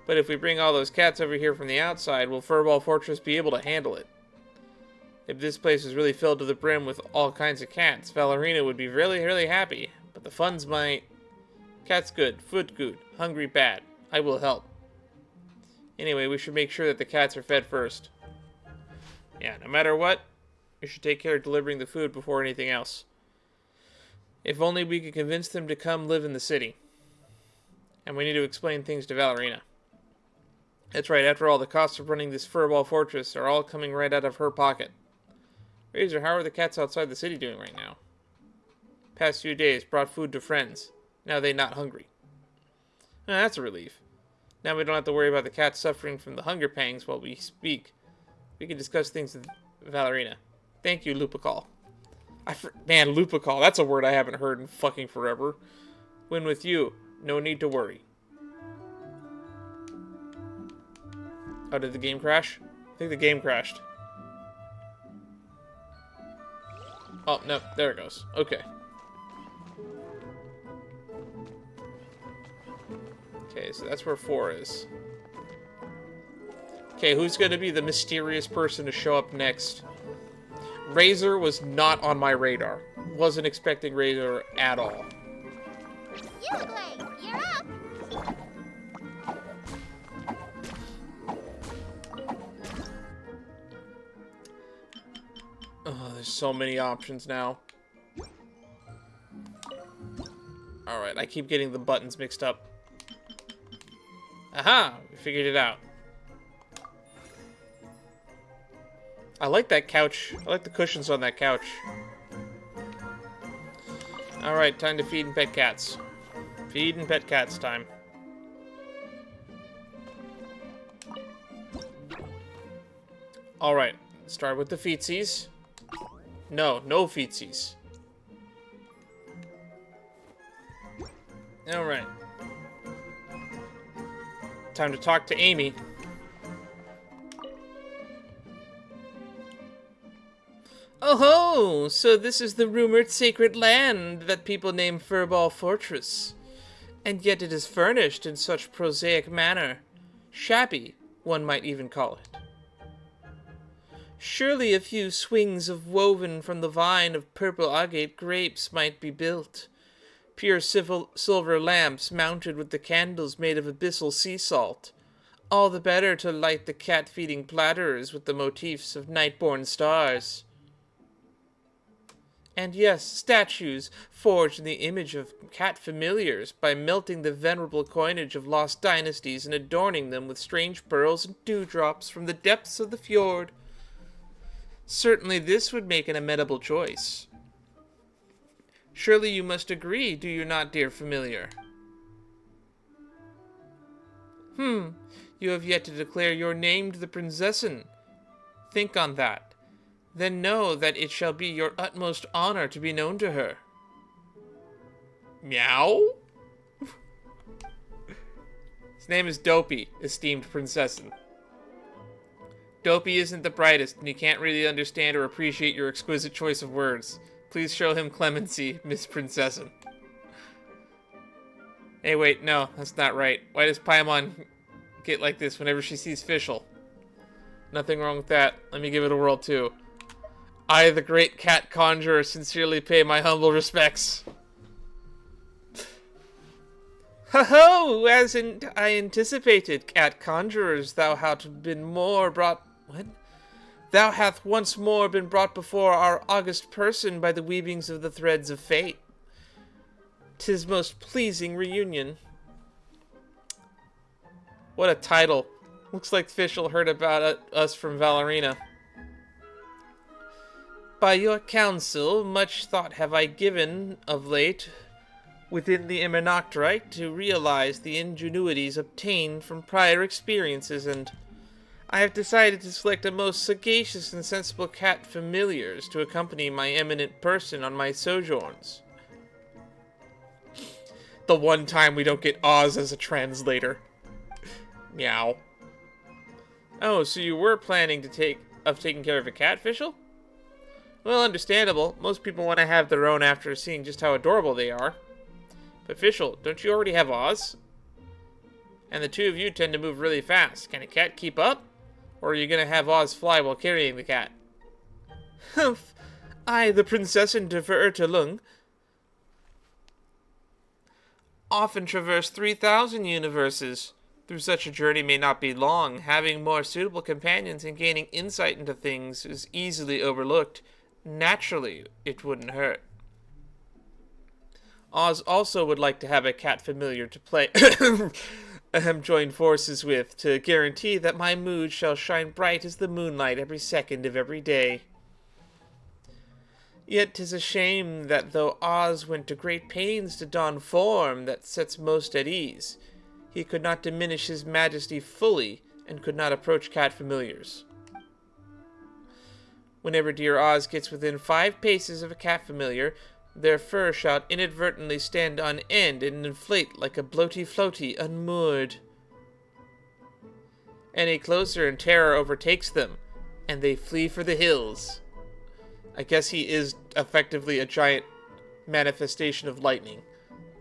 Speaker 1: But if we bring all those cats over here from the outside, will Furball Fortress be able to handle it? If this place is really filled to the brim with all kinds of cats, Valerina would be really, really happy. But the funds might... Cats good, food good, hungry bad. I will help. Anyway, we should make sure that the cats are fed first. Yeah, no matter what, we should take care of delivering the food before anything else. If only we could convince them to come live in the city. And we need to explain things to Valerina. That's right, after all, the costs of running this Furball Fortress are all coming right out of her pocket. Razor, how are the cats outside the city doing right now? Past few days, brought food to friends. Now they not hungry. Oh, that's a relief. Now we don't have to worry about the cats suffering from the hunger pangs while we speak. We can discuss things with Valerina. Thank you, Lupical. Man, Lupical, that's a word I haven't heard in fucking forever. When with you, no need to worry. Oh, did the game crash? I think the game crashed. Oh, no, there it goes. Okay. Okay, so that's where 4 is. Okay, who's going to be the mysterious person to show up next? Razor was not on my radar. Wasn't expecting Razor at all.
Speaker 2: You play. You're up.
Speaker 1: Oh, there's so many options now. Alright, I keep getting the buttons mixed up. Aha! We figured it out. I like that couch. I like the cushions on that couch. Alright, time to feed and pet cats. Feed and pet cats time. Alright, start with the feetsies. No feetsies. Alright. Time to talk to Amy. Oh ho! So this is the rumored sacred land that people name Furball Fortress. And yet it is furnished in such prosaic manner. Shabby, one might even call it. Surely a few swings of woven from the vine of purple agate grapes might be built. Pure silver lamps mounted with the candles made of abyssal sea salt. All the better to light the cat-feeding platters with the motifs of night-born stars. And yes, statues forged in the image of cat familiars by melting the venerable coinage of lost dynasties and adorning them with strange pearls and dewdrops from the depths of the fjord. Certainly this would make an amenable choice. Surely you must agree, do you not, dear familiar? You have yet to declare your name to the prinzessin. Think on that. Then know that it shall be your utmost honor to be known to her. Meow? His name is Dopey, esteemed prinzessin. Dopey isn't the brightest, and he can't really understand or appreciate your exquisite choice of words. Please show him clemency, Miss Prinzessin. Hey, wait, no, that's not right. Why does Paimon get like this whenever she sees Fischl? Nothing wrong with that. Let me give it a whirl, too. I, the great cat conjurer, sincerely pay my humble respects. Ho-ho! As I anticipated, cat conjurers, thou hast been more brought... What? Thou hath once more been brought before our august person by the weavings of the threads of fate. 'Tis most pleasing reunion. What a title. Looks like Fischl heard about us from Valerina. By your counsel, much thought have I given of late within the Immunoctrite to realize the ingenuities obtained from prior experiences, and I have decided to select a most sagacious and sensible cat familiars to accompany my eminent person on my sojourns. The one time we don't get Oz as a translator. Meow. Oh, so you were planning taking care of a cat, Fischl? Well, understandable. Most people want to have their own after seeing just how adorable they are. But Fischl, don't you already have Oz? And the two of you tend to move really fast. Can a cat keep up? Or are you going to have Oz fly while carrying the cat? Humph. I, the Prinzessin de Verurtelung, often traverse 3,000 universes. Through such a journey may not be long. Having more suitable companions and gaining insight into things is easily overlooked. Naturally, it wouldn't hurt. Oz also would like to have a cat familiar to play join forces with, to guarantee that my mood shall shine bright as the moonlight every second of every day. Yet 'tis a shame that though Oz went to great pains to don form that sets most at ease, he could not diminish his majesty fully and could not approach cat familiars. Whenever dear Oz gets within 5 paces of a cat familiar, their fur shall inadvertently stand on end and inflate like a bloaty-floaty unmoored. Any closer and terror overtakes them, and they flee for the hills. I guess he is effectively a giant manifestation of lightning.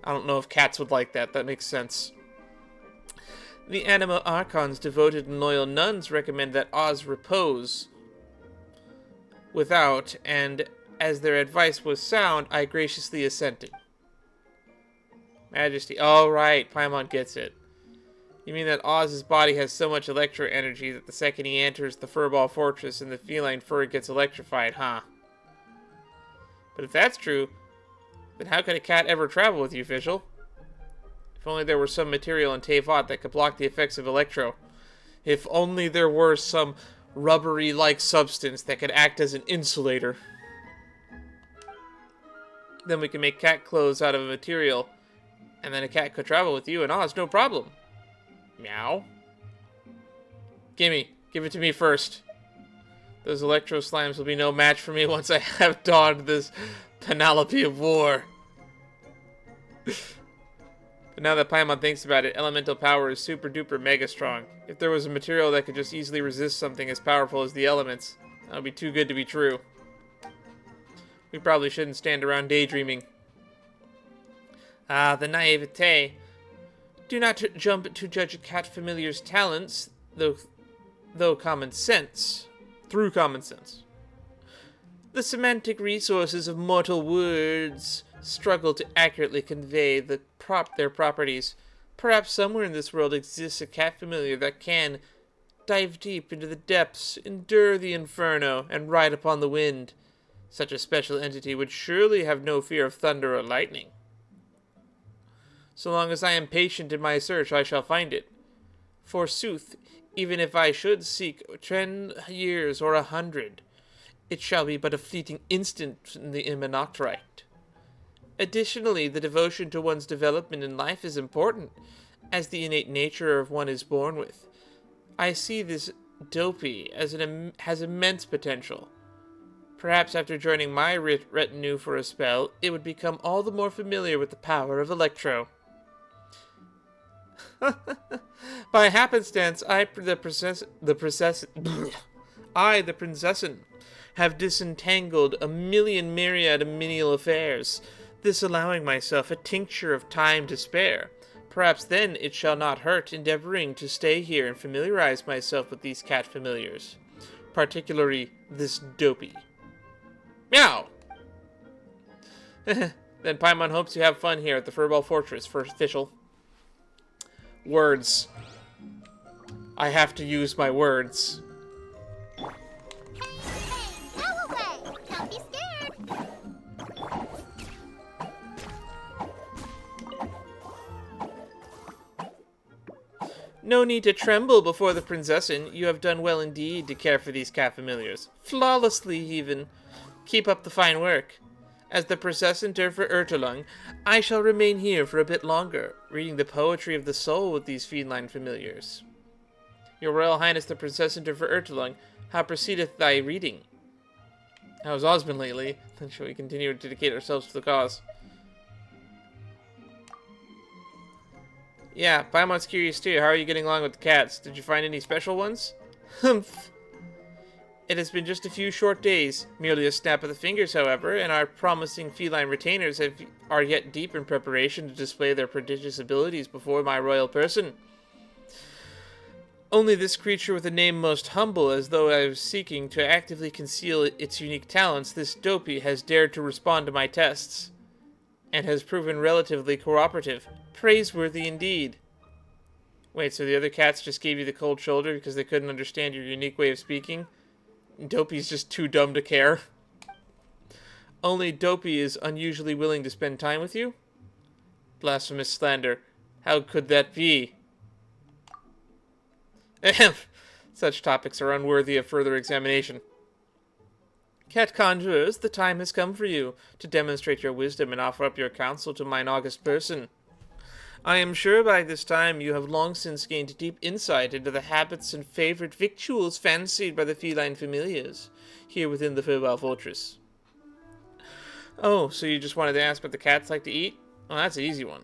Speaker 1: I don't know if cats would like that. That makes sense. The Anima Archon's devoted and loyal nuns recommend that Oz repose without, and as their advice was sound, I graciously assented. Majesty. All right, Paimon gets it. You mean that Oz's body has so much electro energy that the second he enters the Furball fortress and the feline fur gets electrified, huh? But if that's true, then how could a cat ever travel with you, Fischl? If only there were some material in Teyvat that could block the effects of electro. If only there were some rubbery-like substance that could act as an insulator. Then we can make cat clothes out of a material, and then a cat could travel with you and Oz, no problem. Meow. Gimme. Give it to me first. Those electro slimes will be no match for me once I have donned this panoply of war. But now that Paimon thinks about it, elemental power is super duper mega strong. If there was a material that could just easily resist something as powerful as the elements, that would be too good to be true. We probably shouldn't stand around daydreaming. Ah, the naivete. Do not jump to judge a cat familiar's talents, through common sense. The semantic resources of mortal words struggle to accurately convey their properties. Perhaps somewhere in this world exists a cat familiar that can dive deep into the depths, endure the inferno, and ride upon the wind. Such a special entity would surely have no fear of thunder or lightning. So long as I am patient in my search, I shall find it. Forsooth, even if I should seek 10 years or 100, it shall be but a fleeting instant in the Immanoctrite. Additionally, the devotion to one's development in life is important, as the innate nature of one is born with. I see this Dopey has immense potential. Perhaps after joining my retinue for a spell, it would become all the more familiar with the power of Electro. By happenstance, the Prinzessin, have disentangled a myriad of menial affairs, this allowing myself a tincture of time to spare. Perhaps then it shall not hurt endeavoring to stay here and familiarize myself with these cat familiars, particularly this Dopey. Meow! Then Paimon hopes you have fun here at the Furball Fortress for Fischl. Words. I have to use my words.
Speaker 2: Hey, go away! Don't be scared!
Speaker 1: No need to tremble before the Prinzessin. You have done well indeed to care for these cat familiars. Flawlessly, even. Keep up the fine work. As the Prinzessin der Verurtelung, I shall remain here for a bit longer, reading the poetry of the soul with these feline familiars. Your Royal Highness the Prinzessin der Verurtelung, how proceedeth thy reading? How's Oz been lately? Then shall we continue to dedicate ourselves to the cause? Yeah, Paimon's curious too. How are you getting along with the cats? Did you find any special ones? Humph. It has been just a few short days, merely a snap of the fingers, however, and our promising feline retainers are yet deep in preparation to display their prodigious abilities before my royal person. Only this creature with a name most humble, as though I was seeking to actively conceal its unique talents, this Dopey has dared to respond to my tests, and has proven relatively cooperative. Praiseworthy indeed. Wait, so the other cats just gave you the cold shoulder because they couldn't understand your unique way of speaking? Dopey's just too dumb to care. Only Dopey is unusually willing to spend time with you? Blasphemous slander. How could that be? Ahem. Such topics are unworthy of further examination. Cat conjurers, the time has come for you to demonstrate your wisdom and offer up your counsel to mine august person. I am sure by this time you have long since gained deep insight into the habits and favorite victuals fancied by the feline familiars here within the Furball fortress. Oh, so you just wanted to ask what the cats like to eat? Well, that's an easy one.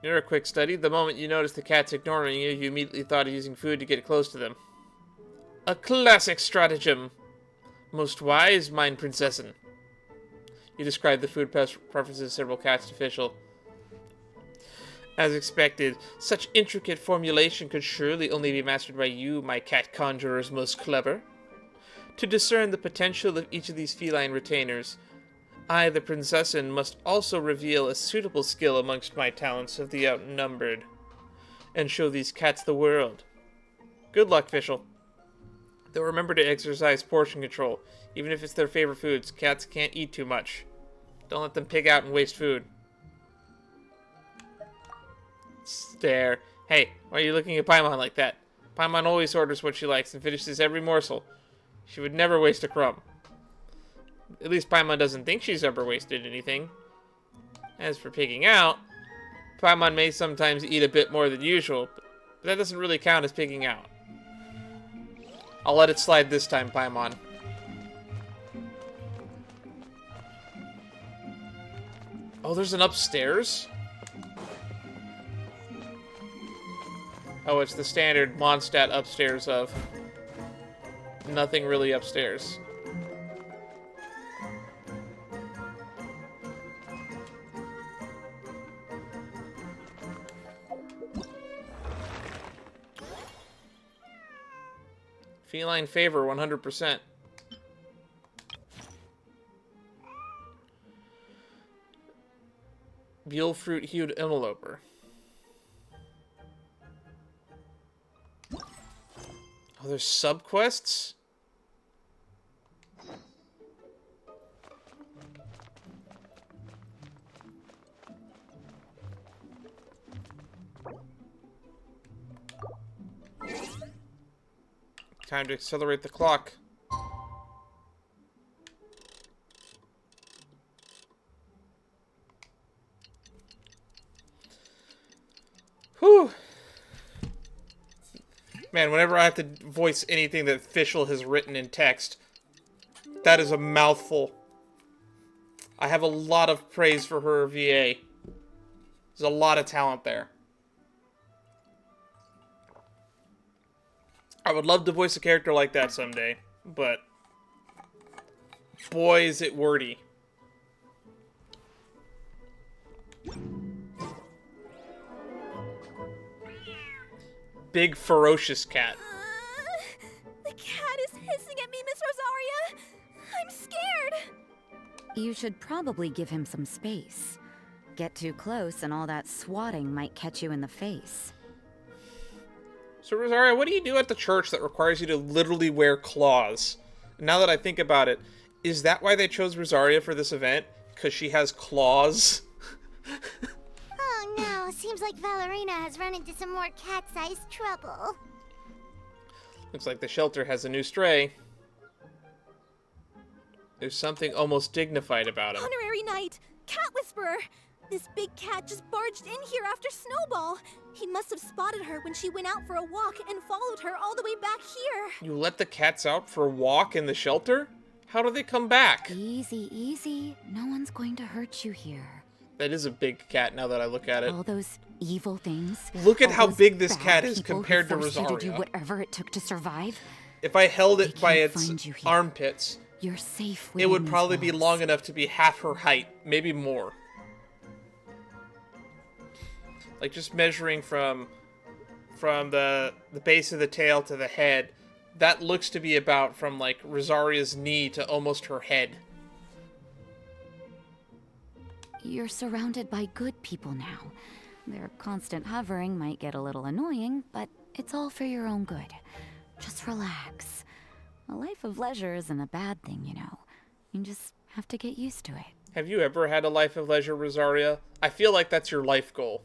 Speaker 1: You're a quick study. The moment you noticed the cats ignoring you, you immediately thought of using food to get close to them. A classic stratagem. Most wise, mine princessin. You described the food preferences of several cats to Fischl. As expected, such intricate formulation could surely only be mastered by you, my cat conjurers most clever. To discern the potential of each of these feline retainers, I, the princessin, must also reveal a suitable skill amongst my talents of the outnumbered, and show these cats the world. Good luck, Fischl. Though remember to exercise portion control. Even if it's their favorite foods, cats can't eat too much. Don't let them pig out and waste food. Stare. Hey, why are you looking at Paimon like that? Paimon always orders what she likes and finishes every morsel. She would never waste a crumb. At least Paimon doesn't think she's ever wasted anything. As for pigging out, Paimon may sometimes eat a bit more than usual, but that doesn't really count as pigging out. I'll let it slide this time, Paimon. Oh, there's an upstairs? Oh, it's the standard Mondstadt upstairs of nothing really upstairs. Feline favor, 100%. Fruit-Hued Interloper. Oh, there's subquests? Time to accelerate the clock. Whew. Man, whenever I have to voice anything that Fischl has written in text, that is a mouthful. I have a lot of praise for her VA. There's a lot of talent there. I would love to voice a character like that someday, but boy, is it wordy. Big, ferocious cat.
Speaker 4: The cat is hissing at me, Miss Rosaria. I'm scared.
Speaker 3: You should probably give him some space. Get too close and all that swatting might catch you in the face.
Speaker 1: So, Rosaria, what do you do at the church that requires you to literally wear claws? Now that I think about it, is that why they chose Rosaria for this event? Because she has claws?
Speaker 2: Oh no, seems like Valerina has run into some more cat-sized trouble.
Speaker 1: Looks like the shelter has a new stray. There's something almost dignified about him.
Speaker 4: Honorary Knight, Cat Whisperer. This big cat just barged in here after Snowball. He must have spotted her when she went out for a walk and followed her all the way back here.
Speaker 1: You let the cats out for a walk in the shelter? How do they come back?
Speaker 3: Easy, easy. No one's going to hurt you here.
Speaker 1: That is a big cat now that I look at it.
Speaker 3: All those evil things.
Speaker 1: Look at
Speaker 3: all
Speaker 1: how
Speaker 3: those
Speaker 1: big this
Speaker 3: bad
Speaker 1: cat is
Speaker 3: people who
Speaker 1: compared to
Speaker 3: forced you to do
Speaker 1: Rosaria.
Speaker 3: whatever it took to survive.
Speaker 1: If I held it
Speaker 3: They
Speaker 1: by
Speaker 3: can't
Speaker 1: its
Speaker 3: find you here.
Speaker 1: armpits,
Speaker 3: You're safe
Speaker 1: it would
Speaker 3: within
Speaker 1: probably
Speaker 3: these
Speaker 1: be
Speaker 3: walls.
Speaker 1: long enough to be half her height, maybe more. Like just measuring from the base of the tail to the head, that looks to be about from like Rosaria's knee to almost her head.
Speaker 3: You're surrounded by good people now. Their constant hovering might get a little annoying, but it's all for your own good. Just relax. A life of leisure isn't a bad thing, you know. You just have to get used to it.
Speaker 1: Have you ever had a life of leisure, Rosaria? I feel like that's your life goal.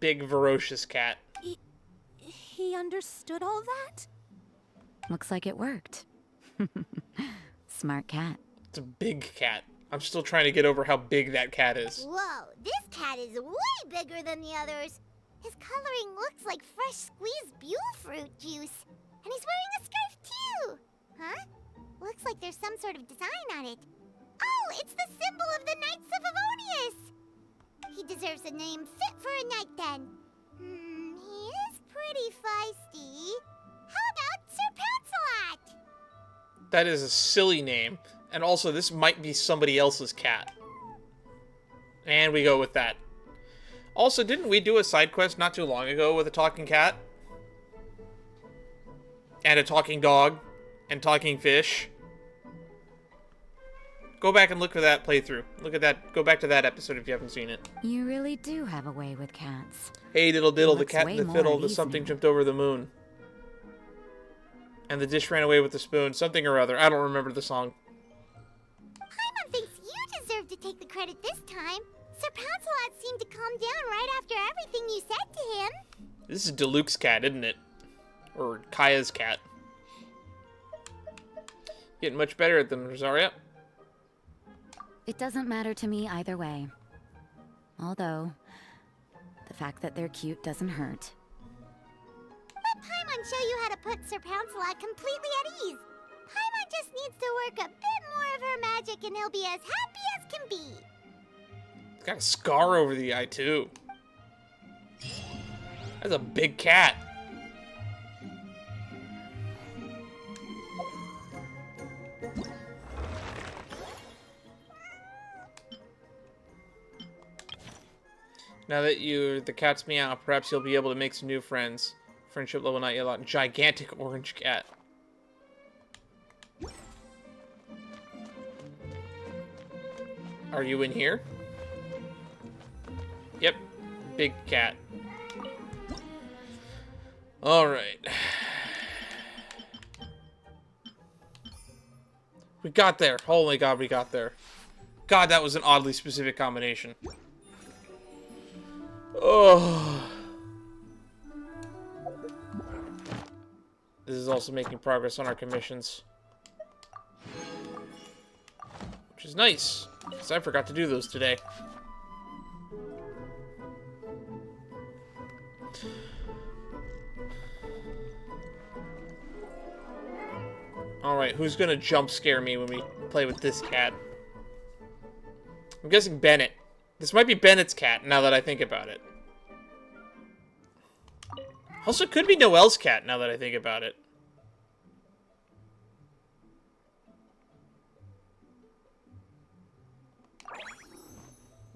Speaker 1: Big, ferocious cat.
Speaker 4: He understood all that?
Speaker 3: Looks like it worked. Smart cat.
Speaker 1: It's a big cat. I'm still trying to get over how big that cat is.
Speaker 2: Whoa, this cat is way bigger than the others. His coloring looks like fresh squeezed Buell fruit juice. And he's wearing a scarf too. Huh? Looks like there's some sort of design on it. Oh, it's the symbol of the Knights of Favonius. He deserves a name fit for a knight then. He is pretty feisty. How about Sir Pouncelot?
Speaker 1: That is a silly name. And also, this might be somebody else's cat. And we go with that. Also, didn't we do a side quest not too long ago with a talking cat? And a talking dog? And talking fish? Go back and look for that playthrough. Look at that. Go back to that episode if you haven't seen it.
Speaker 3: You really do have a way with cats.
Speaker 1: Hey, diddle diddle, the
Speaker 3: Looks
Speaker 1: cut
Speaker 3: way
Speaker 1: and the
Speaker 3: more
Speaker 1: fiddle,
Speaker 3: at
Speaker 1: the
Speaker 3: ease
Speaker 1: something
Speaker 3: now.
Speaker 1: jumped over the moon. And the dish ran away with the spoon. Something or other. I don't remember the song.
Speaker 2: Paimon thinks you deserve to take the credit this time. Sir Pouncelot seemed to calm down right after everything you said to him.
Speaker 1: This is Diluc's cat, isn't it? Or Kaya's cat. Getting much better at them, Rosaria.
Speaker 3: It doesn't matter to me either way. Although, the fact that they're cute doesn't hurt.
Speaker 2: Let Paimon show you how to put Sir Pouncelot completely at ease. Paimon just needs to work a bit more of her magic and he'll be as happy as can be.
Speaker 1: It's got a scar over the eye, too. That's a big cat. Now that you're the cat's Meow, perhaps you'll be able to make some new friends. Friendship level not yet unlocked. Gigantic orange cat. Are you in here? Yep. Big cat. Alright. We got there. Holy God, we got there. God, that was an oddly specific combination. Oh. This is also making progress on our commissions. Which is nice, because I forgot to do those today. Alright, who's gonna jump scare me when we play with this cat? I'm guessing Bennett. This might be Bennett's cat, now that I think about it. Also, it could be Noelle's cat, now that I think about it.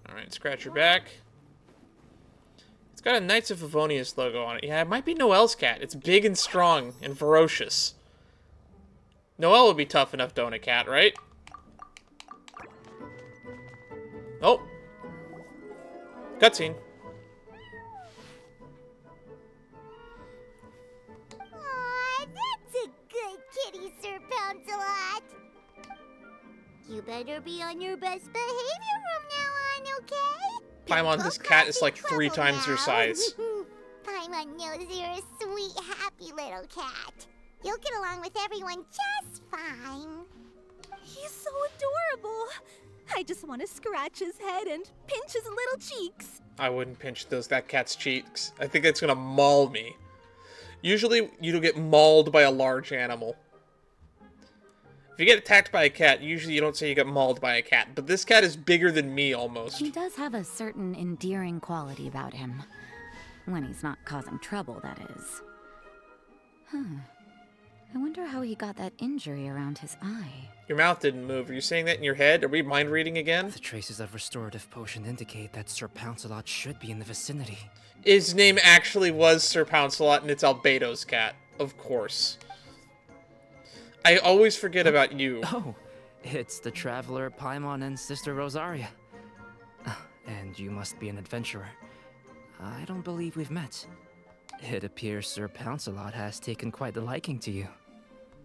Speaker 1: Alright, scratch your back. It's got a Knights of Favonius logo on it. Yeah, it might be Noelle's cat. It's big and strong and ferocious. Noelle would be tough enough to own a cat, right? Oh. Cutscene.
Speaker 2: Aw, that's a good kitty, Sir Pouncelot. You better be on your best behavior from now on, okay?
Speaker 1: Paimon, this cat is like 3 times your size.
Speaker 2: Paimon knows you're a sweet, happy little cat. You'll get along with everyone just fine.
Speaker 4: He's so adorable. I just want to scratch his head and pinch his little cheeks.
Speaker 1: I wouldn't pinch that cat's cheeks. I think it's gonna maul me. Usually, you don't get mauled by a large animal. If you get attacked by a cat, usually you don't say you got mauled by a cat. But this cat is bigger than me, almost.
Speaker 3: He does have a certain endearing quality about him. When he's not causing trouble, that is. I wonder how he got that injury around his eye.
Speaker 1: Your mouth didn't move. Are you saying that in your head? Are we mind reading again?
Speaker 5: The traces of restorative potion indicate that Sir Pouncelot should be in the vicinity.
Speaker 1: His name actually was Sir Pouncelot, and it's Albedo's cat. Of course. I always forget about you.
Speaker 5: Oh, it's the traveler Paimon and Sister Rosaria. And you must be an adventurer. I don't believe we've met. It appears Sir Pouncelot has taken quite the liking to you.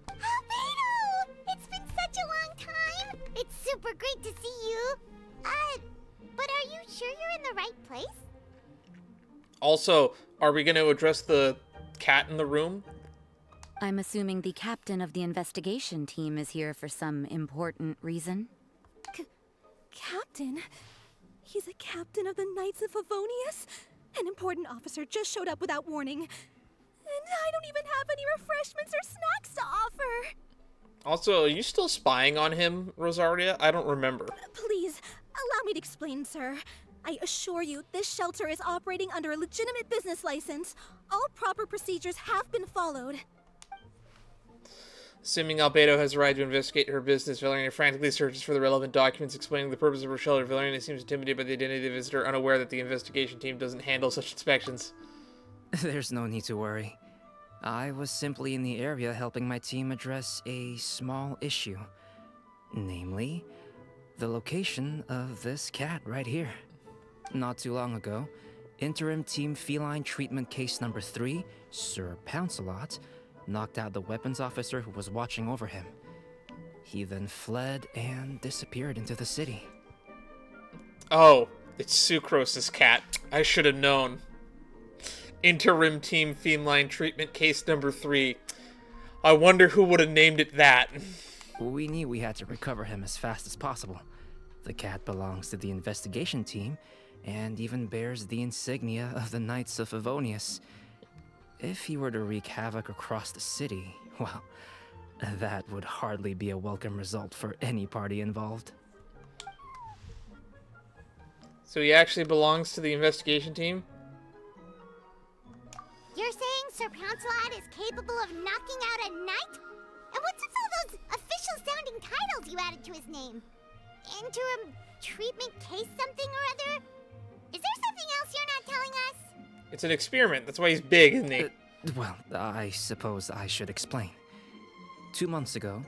Speaker 2: Albedo! It's been such a long time! It's super great to see you. But are you sure you're in the right place?
Speaker 1: Also, are we going to address the cat in the room?
Speaker 3: I'm assuming the captain of the investigation team is here for some important reason.
Speaker 4: Captain? He's a captain of the Knights of Favonius? An important officer just showed up without warning. And I don't even have any refreshments or snacks to offer.
Speaker 1: Also, are you still spying on him, Rosaria? I don't remember.
Speaker 4: Please, allow me to explain, sir. I assure you, this shelter is operating under a legitimate business license. All proper procedures have been followed.
Speaker 1: Assuming Albedo has arrived to investigate her business, Valerina frantically searches for the relevant documents explaining the purpose of her shelter. Valerina seems intimidated by the identity of the visitor, unaware that the investigation team doesn't handle such inspections.
Speaker 5: There's no need to worry. I was simply in the area helping my team address a small issue. Namely, the location of this cat right here. Not too long ago, Interim Team Feline Treatment Case Number 3, Sir Pouncelot, knocked out the weapons officer who was watching over him. He then fled and disappeared into the city.
Speaker 1: Oh, it's Sucrose's cat. I should have known. Interim Team Feline Treatment Case Number 3. I wonder who would have named it that.
Speaker 5: We knew we had to recover him as fast as possible. The cat belongs to the investigation team, and even bears the insignia of the Knights of Favonius. If he were to wreak havoc across the city, well, that would hardly be a welcome result for any party involved.
Speaker 1: So he actually belongs to the investigation team?
Speaker 2: You're saying Sir Pouncelot is capable of knocking out a knight? And what's with all those official-sounding titles you added to his name? Interim treatment case something or other? Is there something else you're not telling us?
Speaker 1: It's an experiment. That's why he's big, isn't he?
Speaker 5: Well, I suppose I should explain. 2 months ago,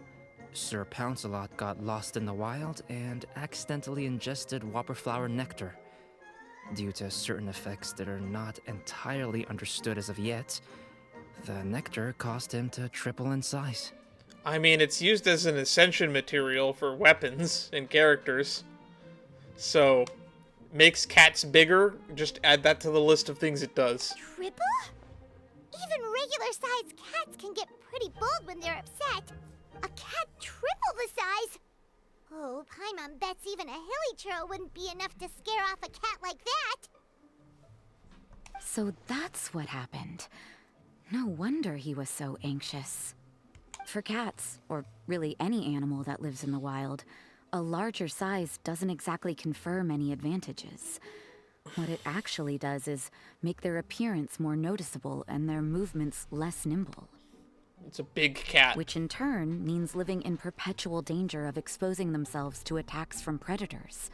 Speaker 5: Sir Pouncelot got lost in the wild and accidentally ingested whopperflower nectar. Due to certain effects that are not entirely understood as of yet, the nectar caused him to triple in size.
Speaker 1: I mean, it's used as an ascension material for weapons and characters. So, makes cats bigger? Just add that to the list of things it does.
Speaker 2: Triple? Even regular-sized cats can get pretty bold when they're upset. A cat triple the size? Oh, Paimon bets even a hilly churl wouldn't be enough to scare off a cat like that.
Speaker 3: So that's what happened. No wonder he was so anxious. For cats, or really any animal that lives in the wild, a larger size doesn't exactly confer many advantages. What it actually does is make their appearance more noticeable and their movements less nimble.
Speaker 1: It's a big cat.
Speaker 3: Which in turn means living in perpetual danger of exposing themselves to attacks from predators.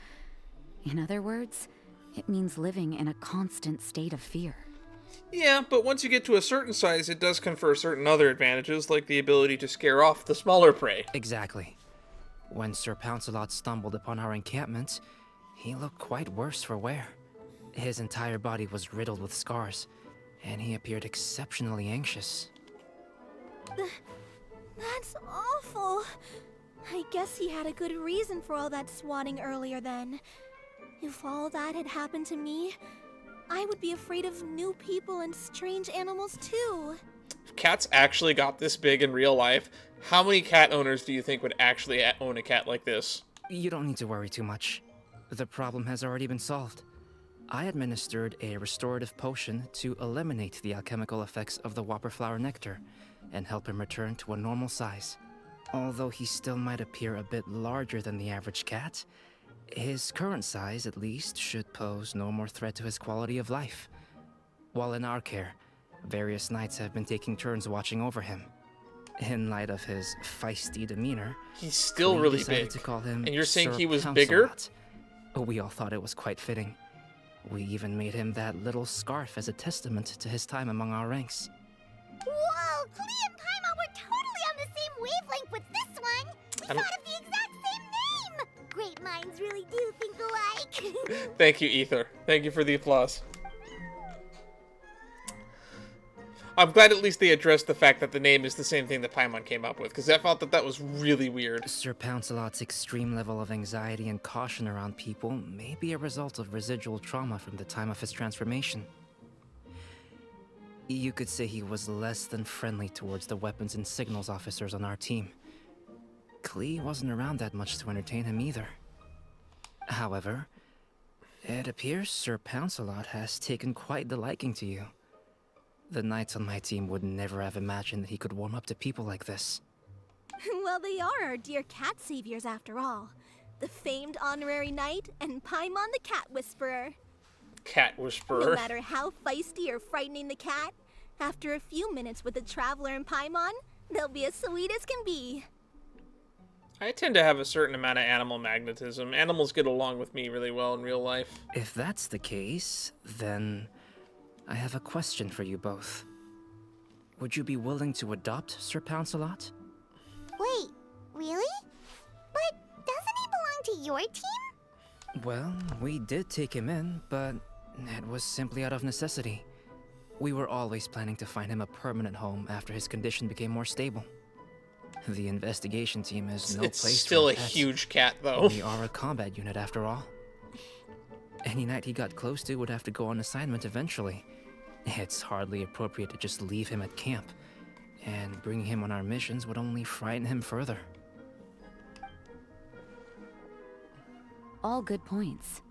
Speaker 3: In other words, it means living in a constant state of fear.
Speaker 1: Yeah, but once you get to a certain size, it does confer certain other advantages, like the ability to scare off the smaller prey.
Speaker 5: Exactly. When Sir Pouncelot stumbled upon our encampment, he looked quite worse for wear. His entire body was riddled with scars, and he appeared exceptionally anxious.
Speaker 4: That's awful. I guess he had a good reason for all that swatting earlier then. If all that had happened to me, I would be afraid of new people and strange animals too.
Speaker 1: If cats actually got this big in real life, how many cat owners do you think would actually own a cat like this?
Speaker 5: You don't need to worry too much. The problem has already been solved. I administered a restorative potion to eliminate the alchemical effects of the whopperflower nectar and help him return to a normal size. Although he still might appear a bit larger than the average cat, his current size, at least, should pose no more threat to his quality of life. While in our care, various knights have been taking turns watching over him. In light of his feisty demeanor,
Speaker 1: He's still
Speaker 5: we
Speaker 1: really
Speaker 5: decided
Speaker 1: big.
Speaker 5: to call him
Speaker 1: And you're saying
Speaker 5: Sir
Speaker 1: he was bigger?
Speaker 5: Pouncelot. We all thought it was quite fitting. We even made him that little scarf as a testament to his time among our ranks.
Speaker 2: Whoa, Klee and Paimon were totally on the same wavelength with this one. We thought of the exact same name. Great minds really do think alike.
Speaker 1: Thank you, Ether. Thank you for the applause. I'm glad at least they addressed the fact that the name is the same thing that Paimon came up with, because I felt that that was really weird.
Speaker 5: Sir Pouncelot's extreme level of anxiety and caution around people may be a result of residual trauma from the time of his transformation. You could say he was less than friendly towards the weapons and signals officers on our team. Klee wasn't around that much to entertain him either. However, it appears Sir Pouncelot has taken quite the liking to you. The knights on my team would never have imagined that he could warm up to people like this.
Speaker 4: Well, they are our dear cat saviors after all. The famed honorary knight and Paimon the cat whisperer.
Speaker 1: Cat
Speaker 4: No
Speaker 1: whisperer.
Speaker 4: matter how feisty or frightening the cat, after a few minutes with the traveler and Paimon, they'll be as sweet as can be.
Speaker 1: I tend to have a certain amount of animal magnetism. Animals get along with me really well in real life.
Speaker 5: If that's the case, then I have a question for you both. Would you be willing to adopt Sir Pouncelot?
Speaker 2: Wait, really? But doesn't he belong to your team?
Speaker 5: Well, we did take him in, but it was simply out of necessity. We were always planning to find him a permanent home after his condition became more stable. The investigation team is no
Speaker 1: It's
Speaker 5: place
Speaker 1: still
Speaker 5: for
Speaker 1: a
Speaker 5: pets.
Speaker 1: huge cat, though.
Speaker 5: We are a combat unit after all. Any knight he got close to would have to go on assignment eventually. It's hardly appropriate to just leave him at camp, and bringing him on our missions would only frighten him further.
Speaker 3: All good points.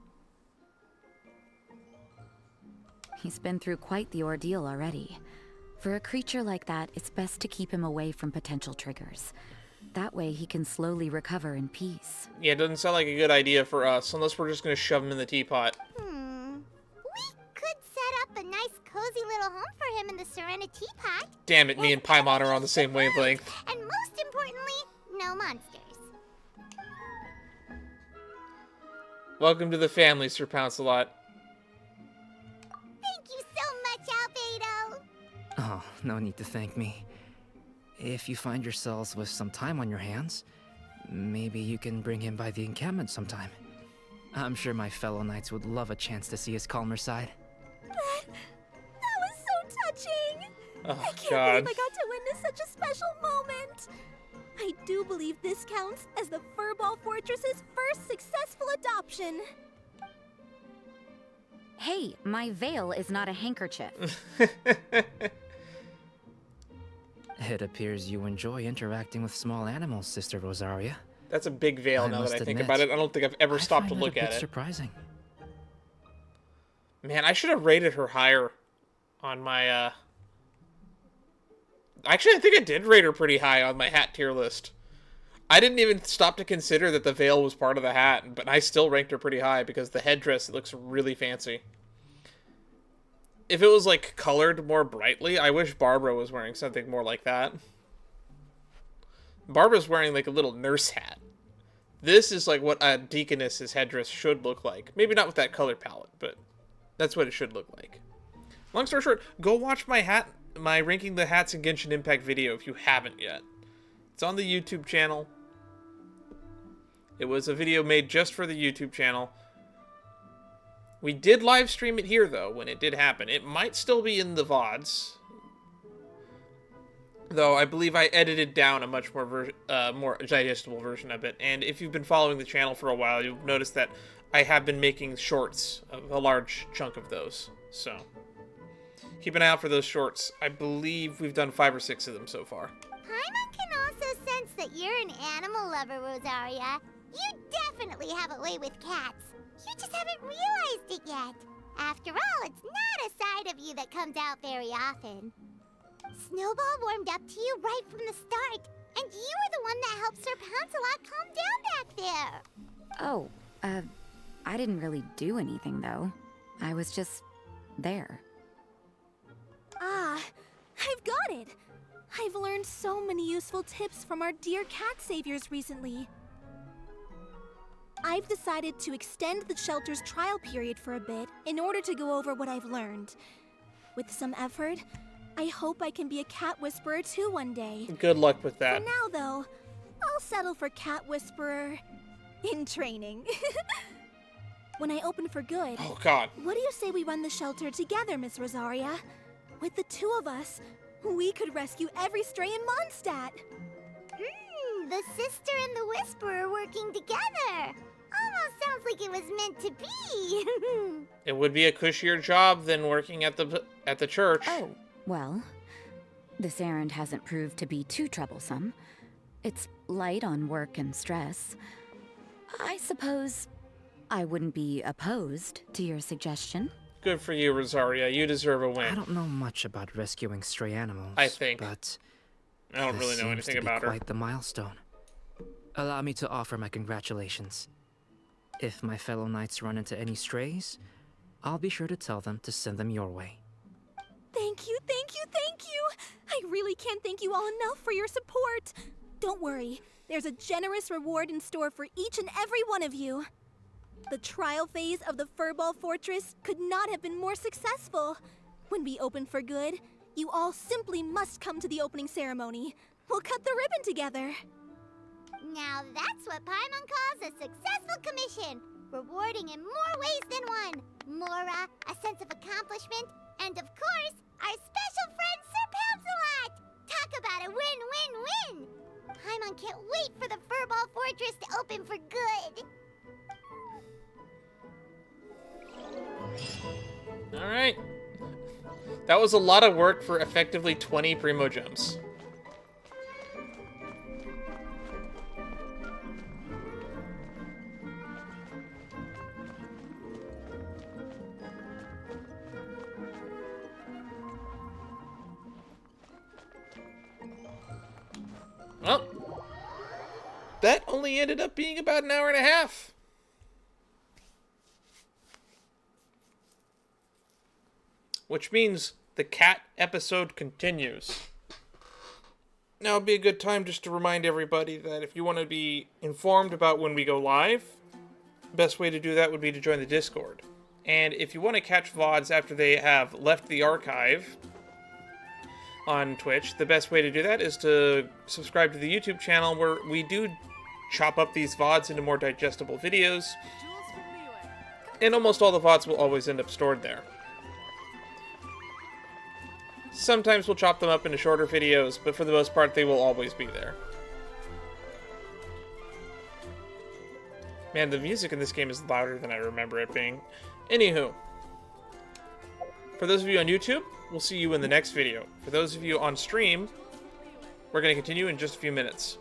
Speaker 3: He's been through quite the ordeal already. For a creature like that, it's best to keep him away from potential triggers. That way he can slowly recover in peace.
Speaker 1: Yeah, it doesn't sound like a good idea for us, unless we're just going to shove him in the teapot.
Speaker 2: We could set up a nice cozy little home for him in the Serenity Pot.
Speaker 1: Damn it, me and Paimon are on the same wavelength.
Speaker 2: And most importantly, no monsters.
Speaker 1: Welcome to the family, Sir Pouncelot.
Speaker 2: Thank you so much, Albedo.
Speaker 5: Oh, no need to thank me. If you find yourselves with some time on your hands, maybe you can bring him by the encampment sometime. I'm sure my fellow knights would love a chance to see his calmer side.
Speaker 4: That was so touching.
Speaker 1: Oh,
Speaker 4: I can't
Speaker 1: God.
Speaker 4: believe I got to witness such a special moment. I do believe this counts as the Furball Fortress's first successful adoption.
Speaker 3: Hey, my veil is not a handkerchief.
Speaker 5: It appears you enjoy interacting with small animals, Sister Rosaria.
Speaker 1: That's a big veil
Speaker 5: I
Speaker 1: now that
Speaker 5: must
Speaker 1: I think
Speaker 5: admit,
Speaker 1: about it. I don't think I've ever stopped to
Speaker 5: find
Speaker 1: look
Speaker 5: that a
Speaker 1: at
Speaker 5: bit
Speaker 1: it.
Speaker 5: surprising.
Speaker 1: Man, I should have rated her higher on my, Actually, I think I did rate her pretty high on my hat tier list. I didn't even stop to consider that the veil was part of the hat, but I still ranked her pretty high because the headdress looks really fancy. If it was, like, colored more brightly, I wish Barbara was wearing something more like that. Barbara's wearing, like, a little nurse hat. This is, like, what a deaconess's headdress should look like. Maybe not with that color palette, but that's what it should look like. Long story short, go watch my ranking the hats in Genshin Impact video if you haven't yet. It's on the YouTube channel. It was a video made just for the YouTube channel. We did live stream it here, though, when it did happen. It might still be in the VODs. Though, I believe I edited down a much more more digestible version of it. And if you've been following the channel for a while, you'll notice that I have been making shorts, a large chunk of those. So, keep an eye out for those shorts. I believe we've done 5 or 6 of them so far.
Speaker 2: Paimon can also sense that you're an animal lover, Rosaria. You definitely have a way with cats. You just haven't realized it yet. After all, it's not a side of you that comes out very often. Snowball warmed up to you right from the start, and you were the one that
Speaker 3: Oh, I didn't really do anything, though. I was just there.
Speaker 4: Ah, I've got it! I've learned so many useful tips from our dear cat saviors recently. I've decided to extend the shelter's trial period for a bit in order to go over what I've learned. With some effort, I hope I can be a cat whisperer too one day.
Speaker 1: Good luck with
Speaker 4: For
Speaker 1: that.
Speaker 4: now, though, I'll settle for cat whisperer in training. When I open for good,
Speaker 1: Oh, God.
Speaker 4: what do you say we run the shelter together, Miss Rosaria? With the two of us, we could rescue every stray in Mondstadt.
Speaker 2: The sister and the whisperer working together. Almost sounds like it was meant to be.
Speaker 1: It would be a cushier job than working at the church.
Speaker 3: Oh, well, this errand hasn't proved to be too troublesome. It's light on work and stress. I suppose I wouldn't be opposed to your suggestion.
Speaker 1: Good for you, Rosaria. You deserve a
Speaker 5: I
Speaker 1: win.
Speaker 5: don't know much about rescuing stray animals.
Speaker 1: I think.
Speaker 5: But
Speaker 1: I don't really
Speaker 5: this
Speaker 1: know
Speaker 5: seems
Speaker 1: anything
Speaker 5: to be
Speaker 1: about her.
Speaker 5: quite the milestone. Allow me to offer my congratulations. If my fellow knights run into any strays, I'll be sure to tell them to send them your way.
Speaker 4: Thank you, thank you, thank you! I really can't thank you all enough for your support. Don't worry, there's a generous reward in store for each and every one of you. The trial phase of the Furball Fortress could not have been more successful. When we open for good, you all simply must come to the opening ceremony. We'll cut the ribbon together.
Speaker 2: Now that's what Paimon calls a successful commission. Rewarding in more ways than one. Mora, a sense of accomplishment, and of course, our special friend Sir Pouncelot! Talk about a win-win-win! Paimon can't wait for the Furball Fortress to open for good.
Speaker 1: Alright. That was a lot of work for effectively 20 Primo Gems. Well, that only ended up being about an hour and a half. Which means the cat episode continues. Now would be a good time just to remind everybody that if you want to be informed about when we go live, the best way to do that would be to join the Discord. And if you want to catch VODs after they have left the archive on Twitch, the best way to do that is to subscribe to the YouTube channel, where we do chop up these VODs into more digestible videos. And almost all the VODs will always end up stored there. Sometimes we'll chop them up into shorter videos, but for the most part, they will always be there. Man, the music in this game is louder than I remember it being. Anywho, for those of you on YouTube, we'll see you in the next video. For those of you on stream, we're going to continue in just a few minutes.